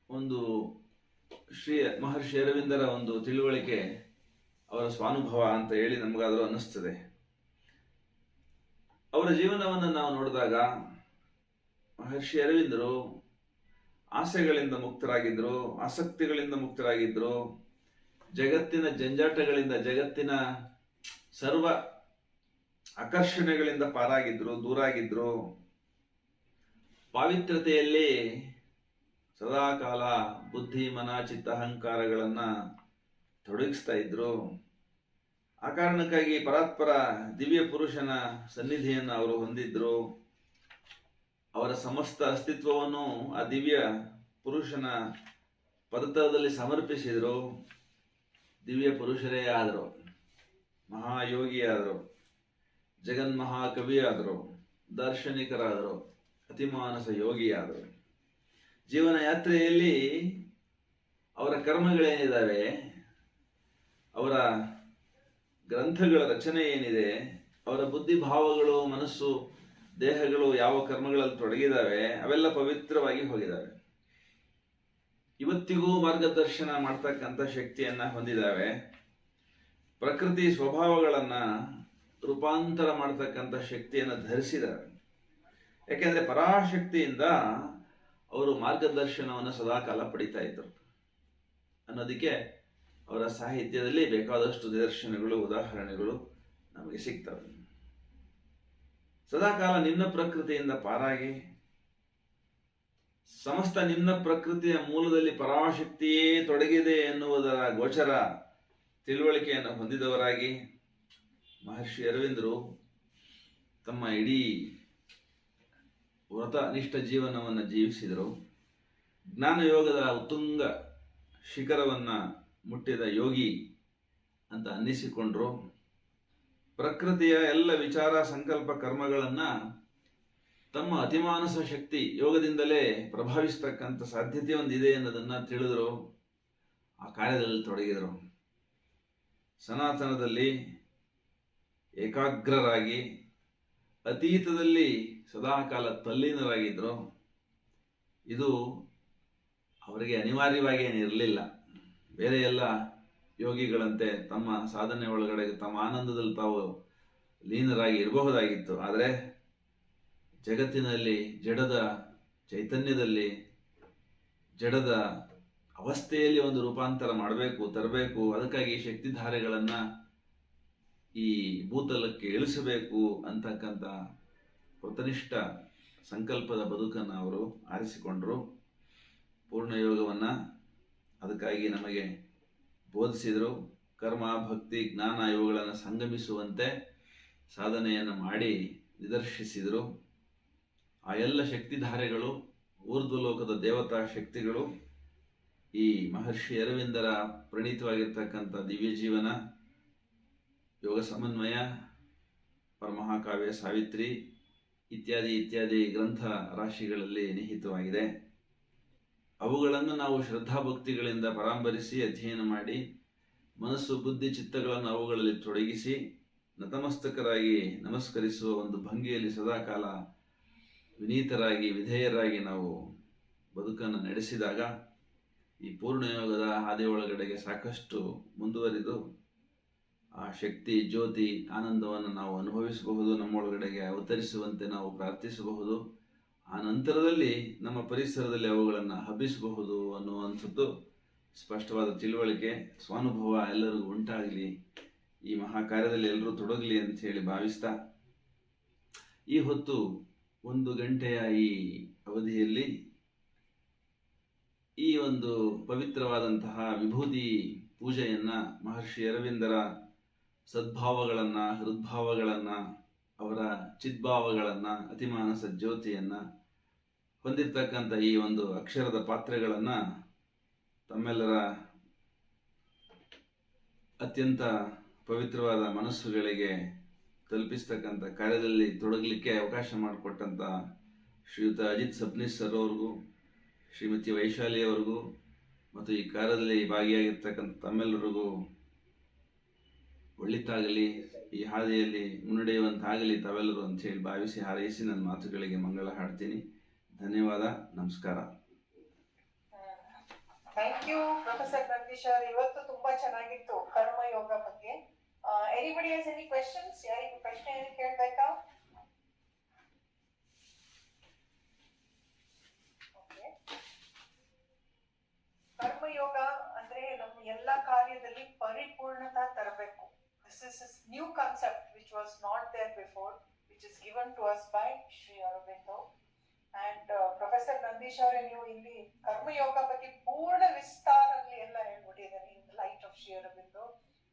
ಒಂದು ಮಹರ್ಷಿ ಅರವಿಂದರ ಒಂದು ತಿಳುವಳಿಕೆ, ಅವರ ಸ್ವಾನುಭವ ಅಂತ ಹೇಳಿ ನಮಗಾದರೂ ಅನ್ನಿಸ್ತದೆ. ಅವರ ಜೀವನವನ್ನು ನಾವು ನೋಡಿದಾಗ ಮಹರ್ಷಿ ಅರವಿಂದರು ಆಸೆಗಳಿಂದ ಮುಕ್ತರಾಗಿದ್ದರು, ಆಸಕ್ತಿಗಳಿಂದ ಮುಕ್ತರಾಗಿದ್ದರು, ಜಗತ್ತಿನ ಜಂಜಾಟಗಳಿಂದ, ಜಗತ್ತಿನ ಸರ್ವ ಆಕರ್ಷಣೆಗಳಿಂದ ಪಾರಾಗಿದ್ರು, ದೂರಾಗಿದ್ರು. ಪಾವಿತ್ರತೆಯಲ್ಲಿ ಸದಾಕಾಲ ಬುದ್ಧಿ ಮನ ಚಿತ್ತ ಅಹಂಕಾರಗಳನ್ನು ತೊಡಗಿಸ್ತಾ ಇದ್ರು. ಆ ಕಾರಣಕ್ಕಾಗಿ ಪರಾತ್ಪರ ದಿವ್ಯ ಪುರುಷನ ಸನ್ನಿಧಿಯನ್ನು ಅವರು ಹೊಂದಿದ್ರು. ಅವರ ಸಮಸ್ತ ಅಸ್ತಿತ್ವವನ್ನು ಆ ದಿವ್ಯ ಪುರುಷನ ಪದತಲದಲ್ಲಿ ಸಮರ್ಪಿಸಿದರು. ದಿವ್ಯ ಪುರುಷರೇ ಆದರು, ಮಹಾಯೋಗಿಯಾದರು, ಜಗನ್ಮಹಾಕವಿಯಾದರು, ದಾರ್ಶನಿಕರಾದರು, ಅತಿಮಾನಸ ಯೋಗಿಯಾದರು. ಜೀವನ ಯಾತ್ರೆಯಲ್ಲಿ ಅವರ ಕರ್ಮಗಳೇನಿದ್ದಾವೆ, ಅವರ ಗ್ರಂಥಗಳ ರಚನೆ ಏನಿದೆ, ಅವರ ಬುದ್ಧಿಭಾವಗಳು, ಮನಸ್ಸು, ದೇಹಗಳು ಯಾವ ಕರ್ಮಗಳಲ್ಲಿ ತೊಡಗಿದ್ದಾವೆ ಅವೆಲ್ಲ ಪವಿತ್ರವಾಗಿ ಹೋಗಿದ್ದಾವೆ. ಇವತ್ತಿಗೂ ಮಾರ್ಗದರ್ಶನ ಮಾಡ್ತಕ್ಕಂಥ ಶಕ್ತಿಯನ್ನು ಹೊಂದಿದ್ದಾವೆ. ಪ್ರಕೃತಿ ಸ್ವಭಾವಗಳನ್ನು ರೂಪಾಂತರ ಮಾಡ್ತಕ್ಕಂಥ ಶಕ್ತಿಯನ್ನು ಧರಿಸಿದ್ದಾರೆ. ಯಾಕೆಂದರೆ ಪರಾಶಕ್ತಿಯಿಂದ ಅವರು ಮಾರ್ಗದರ್ಶನವನ್ನು ಸದಾಕಾಲ ಪಡಿತಾ ಇದ್ದರು ಅನ್ನೋದಕ್ಕೆ ಅವರ ಸಾಹಿತ್ಯದಲ್ಲಿ ಬೇಕಾದಷ್ಟು ನಿದರ್ಶನಗಳು, ಉದಾಹರಣೆಗಳು ನಮಗೆ ಸಿಗ್ತವೆ. ಸದಾಕಾಲ ನಿಮ್ನ ಪ್ರಕೃತಿಯಿಂದ ಪಾರಾಗಿ ಸಮಸ್ತ ನಿಮ್ನ ಪ್ರಕೃತಿಯ ಮೂಲದಲ್ಲಿ ಪರಾಶಕ್ತಿಯೇ ತೊಡಗಿದೆ ಎನ್ನುವುದರ ಗೋಚರ ತಿಳುವಳಿಕೆಯನ್ನು ಹೊಂದಿದವರಾಗಿ ಮಹರ್ಷಿ ಅರವಿಂದರು ತಮ್ಮ ಇಡೀ ವ್ರತನಿಷ್ಠ ಜೀವನವನ್ನು ಜೀವಿಸಿದರು. ಜ್ಞಾನಯೋಗದ ಉತ್ತುಂಗ ಶಿಖರವನ್ನು ಮುಟ್ಟಿದ ಯೋಗಿ ಅಂತ ಅನ್ನಿಸಿಕೊಂಡ್ರು. ಪ್ರಕೃತಿಯ ಎಲ್ಲ ವಿಚಾರ ಸಂಕಲ್ಪ ಕರ್ಮಗಳನ್ನು ತಮ್ಮ ಅತಿಮಾನಸ ಶಕ್ತಿ ಯೋಗದಿಂದಲೇ ಪ್ರಭಾವಿಸ್ತಕ್ಕಂಥ ಸಾಧ್ಯತೆ ಒಂದಿದೆ ಅನ್ನೋದನ್ನು ತಿಳಿದರು. ಆ ಕಾರ್ಯದಲ್ಲಿ ತೊಡಗಿದರು. ಸನಾತನದಲ್ಲಿ ಏಕಾಗ್ರರಾಗಿ ಅತೀತದಲ್ಲಿ ಸದಾಕಾಲ ತಲ್ಲೀನರಾಗಿದ್ದರು. ಇದು ಅವರಿಗೆ ಅನಿವಾರ್ಯವಾಗಿ ಏನಿರಲಿಲ್ಲ. ಬೇರೆ ಎಲ್ಲ ಯೋಗಿಗಳಂತೆ ತಮ್ಮ ಸಾಧನೆ ಒಳಗಡೆ ತಮ್ಮ ಆನಂದದಲ್ಲಿ ತಾವು ಲೀನರಾಗಿ ಇರಬಹುದಾಗಿತ್ತು. ಆದರೆ ಜಗತ್ತಿನಲ್ಲಿ ಜಡದ ಚೈತನ್ಯದಲ್ಲಿ, ಜಡದ ಅವಸ್ಥೆಯಲ್ಲಿ ಒಂದು ರೂಪಾಂತರ ಮಾಡಬೇಕು, ತರಬೇಕು. ಅದಕ್ಕಾಗಿ ಶಕ್ತಿಧಾರೆಗಳನ್ನು ಈ ಭೂತಲಕ್ಕೆ ಇಳಿಸಬೇಕು ಅಂತಕ್ಕಂಥ ವ್ರತನಿಷ್ಠ ಸಂಕಲ್ಪದ ಬದುಕನ್ನು ಅವರು ಆರಿಸಿಕೊಂಡರು. ಪೂರ್ಣಯೋಗವನ್ನು ಅದಕ್ಕಾಗಿ ನಮಗೆ ಬೋಧಿಸಿದರು. ಕರ್ಮ, ಭಕ್ತಿ, ಜ್ಞಾನ ಇವುಗಳನ್ನು ಸಂಗಮಿಸುವಂತೆ ಸಾಧನೆಯನ್ನು ಮಾಡಿ ನಿದರ್ಶಿಸಿದರು. ಆ ಎಲ್ಲ ಶಕ್ತಿಧಾರೆಗಳು, ಊರ್ಧ್ವಲೋಕದ ದೇವತಾ ಶಕ್ತಿಗಳು ಈ ಮಹರ್ಷಿ ಅರವಿಂದರ ಪ್ರಣೀತವಾಗಿರ್ತಕ್ಕಂಥ ದಿವ್ಯ ಜೀವನ, ಯೋಗ ಸಮನ್ವಯ, ಪರಮಹಾಕಾವ್ಯ ಸಾವಿತ್ರಿ ಇತ್ಯಾದಿ ಇತ್ಯಾದಿ ಗ್ರಂಥ ರಾಶಿಗಳಲ್ಲಿ ನಿಹಿತವಾಗಿದೆ. ಅವುಗಳನ್ನು ನಾವು ಶ್ರದ್ಧಾಭಕ್ತಿಗಳಿಂದ ಪರಾಂಬರಿಸಿ ಅಧ್ಯಯನ ಮಾಡಿ ಮನಸ್ಸು, ಬುದ್ಧಿ, ಚಿತ್ತಗಳನ್ನು ಅವುಗಳಲ್ಲಿ ತೊಡಗಿಸಿ ನತಮಸ್ತಕರಾಗಿ ನಮಸ್ಕರಿಸುವ ಒಂದು ಭಂಗಿಯಲ್ಲಿ ಸದಾಕಾಲ ವಿನೀತರಾಗಿ ವಿಧೇಯರಾಗಿ ನಾವು ಬದುಕನ್ನು ನಡೆಸಿದಾಗ ಈ ಪೂರ್ಣಯೋಗದ ಹಾದಿಯೊಳಗಡೆಗೆ ಸಾಕಷ್ಟು ಮುಂದುವರಿದು ಆ ಶಕ್ತಿ, ಜ್ಯೋತಿ, ಆನಂದವನ್ನು ನಾವು ಅನುಭವಿಸಬಹುದು, ನಮ್ಮೊಳಗಡೆಗೆ ಅವತರಿಸುವಂತೆ ನಾವು ಪ್ರಾರ್ಥಿಸಬಹುದು. ಆ ನಂತರದಲ್ಲಿ ನಮ್ಮ ಪರಿಸರದಲ್ಲಿ ಅವುಗಳನ್ನು ಹಬ್ಬಿಸಬಹುದು ಅನ್ನುವಂಥದ್ದು ಸ್ಪಷ್ಟವಾದ ತಿಳುವಳಿಕೆ, ಸ್ವಾನುಭವ ಎಲ್ಲರಿಗೂ ಉಂಟಾಗಲಿ, ಈ ಮಹಾಕಾರ್ಯದಲ್ಲಿ ಎಲ್ಲರೂ ತೊಡಗಲಿ ಅಂತ ಹೇಳಿ ಭಾವಿಸ್ತಾ, ಈ ಹೊತ್ತು 1 ಗಂಟೆಯ ಈ ಅವಧಿಯಲ್ಲಿ ಈ ಒಂದು ಪವಿತ್ರವಾದಂತಹ ವಿಭೂತಿ ಪೂಜೆಯನ್ನು, ಮಹರ್ಷಿ ಅರವಿಂದರ ಸದ್ಭಾವಗಳನ್ನು, ಹೃದ್ಭಾವಗಳನ್ನು, ಅವರ ಚಿದ್ಭಾವಗಳನ್ನು, ಅತಿಮಾನಸ ಜ್ಯೋತಿಯನ್ನು ಹೊಂದಿರತಕ್ಕಂಥ ಈ ಒಂದು ಅಕ್ಷರದ ಪಾತ್ರೆಗಳನ್ನು ತಮ್ಮೆಲ್ಲರ ಅತ್ಯಂತ ಪವಿತ್ರವಾದ ಮನಸ್ಸುಗಳಿಗೆ ತಲುಪಿಸ್ತಕ್ಕಂಥ ಕಾರ್ಯದಲ್ಲಿ ತೊಡಗಲಿಕ್ಕೆ ಅವಕಾಶ ಮಾಡಿಕೊಟ್ಟಂಥ ಶ್ರೀಯುತ ಅಜಿತ್ ಸಬ್ನೀಸ್ ಸರ್ ಅವ್ರಿಗೂ, ಶ್ರೀಮತಿ ವೈಶಾಲಿ ಅವ್ರಿಗೂ ಮತ್ತು ಈ ಕಾರ್ಯದಲ್ಲಿ ಭಾಗಿಯಾಗಿರ್ತಕ್ಕಂಥ ತಮ್ಮೆಲ್ಲರಿಗೂ ಒಳಿತಾಗಲಿ, ಈ ಹಾದಿಯಲ್ಲಿ ಮುನ್ನಡೆಯುವಂತಾಗಲಿ ತಾವೆಲ್ಲರೂ ಅಂತ ಹೇಳಿ ಭಾವಿಸಿ ಹಾರೈಸಿ ನನ್ನ ಮಾತುಗಳಿಗೆ ಮಂಗಳ ಹಾಡ್ತೀನಿ. ಧನ್ಯವಾದ, ನಮಸ್ಕಾರ. ಥ್ಯಾಂಕ್ ಯು ಪ್ರೊಫೆಸರ್ ನಂದೀಶ್ ಅವರು. ಇವತ್ತು ತುಂಬಾ ಚೆನ್ನಾಗಿತ್ತು ಕರ್ಮಯೋಗ ಬಗ್ಗೆ. Anybody has any questions? ಯಾರಿಗೂ ಪ್ರಶ್ನೆ ಏನು ಕೇಳಬೇಕಾ? ಓಕೆ. ಕರ್ಮಯೋಗ ಅಂದ್ರೆ ನಮ್ಮ ಎಲ್ಲಾ ಕಾರ್ಯದಲ್ಲಿ ಪರಿಪೂರ್ಣತಾ ತರಬೇಕು. This is a new concept which was not there before, which is given to us by Sri Aurobindo. And Professor Nandish ಅವರೇ, ನೀವು ಇಲ್ಲಿ ಕರ್ಮಯೋಗ ಬಗ್ಗೆ ಪೂರ್ಣ ವಿಸ್ತಾರದಲ್ಲಿ ಎಲ್ಲ ಹೇಳ್ಬಿಟ್ಟಿದ್ದಾರೆ in the light of Sri Aurobindo.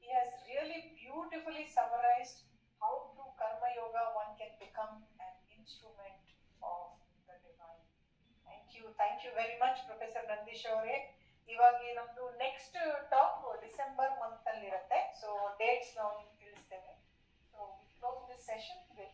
He has really beautifully summarized how through karma yoga one can become an instrument of the divine. Thank you very much Professor Nandish ಅವರೇ. ಇವಾಗ ನಮ್ದು ನೆಕ್ಸ್ಟ್ ಟಾಕ್ ಡಿಸೆಂಬರ್ ಮಂತ್ ಅಲ್ಲಿ ಇರುತ್ತೆ. So dates ನಾವು ನಿಮ್ಗೆ ತಿಳಿಸ್ತೇವೆ. So we close this session with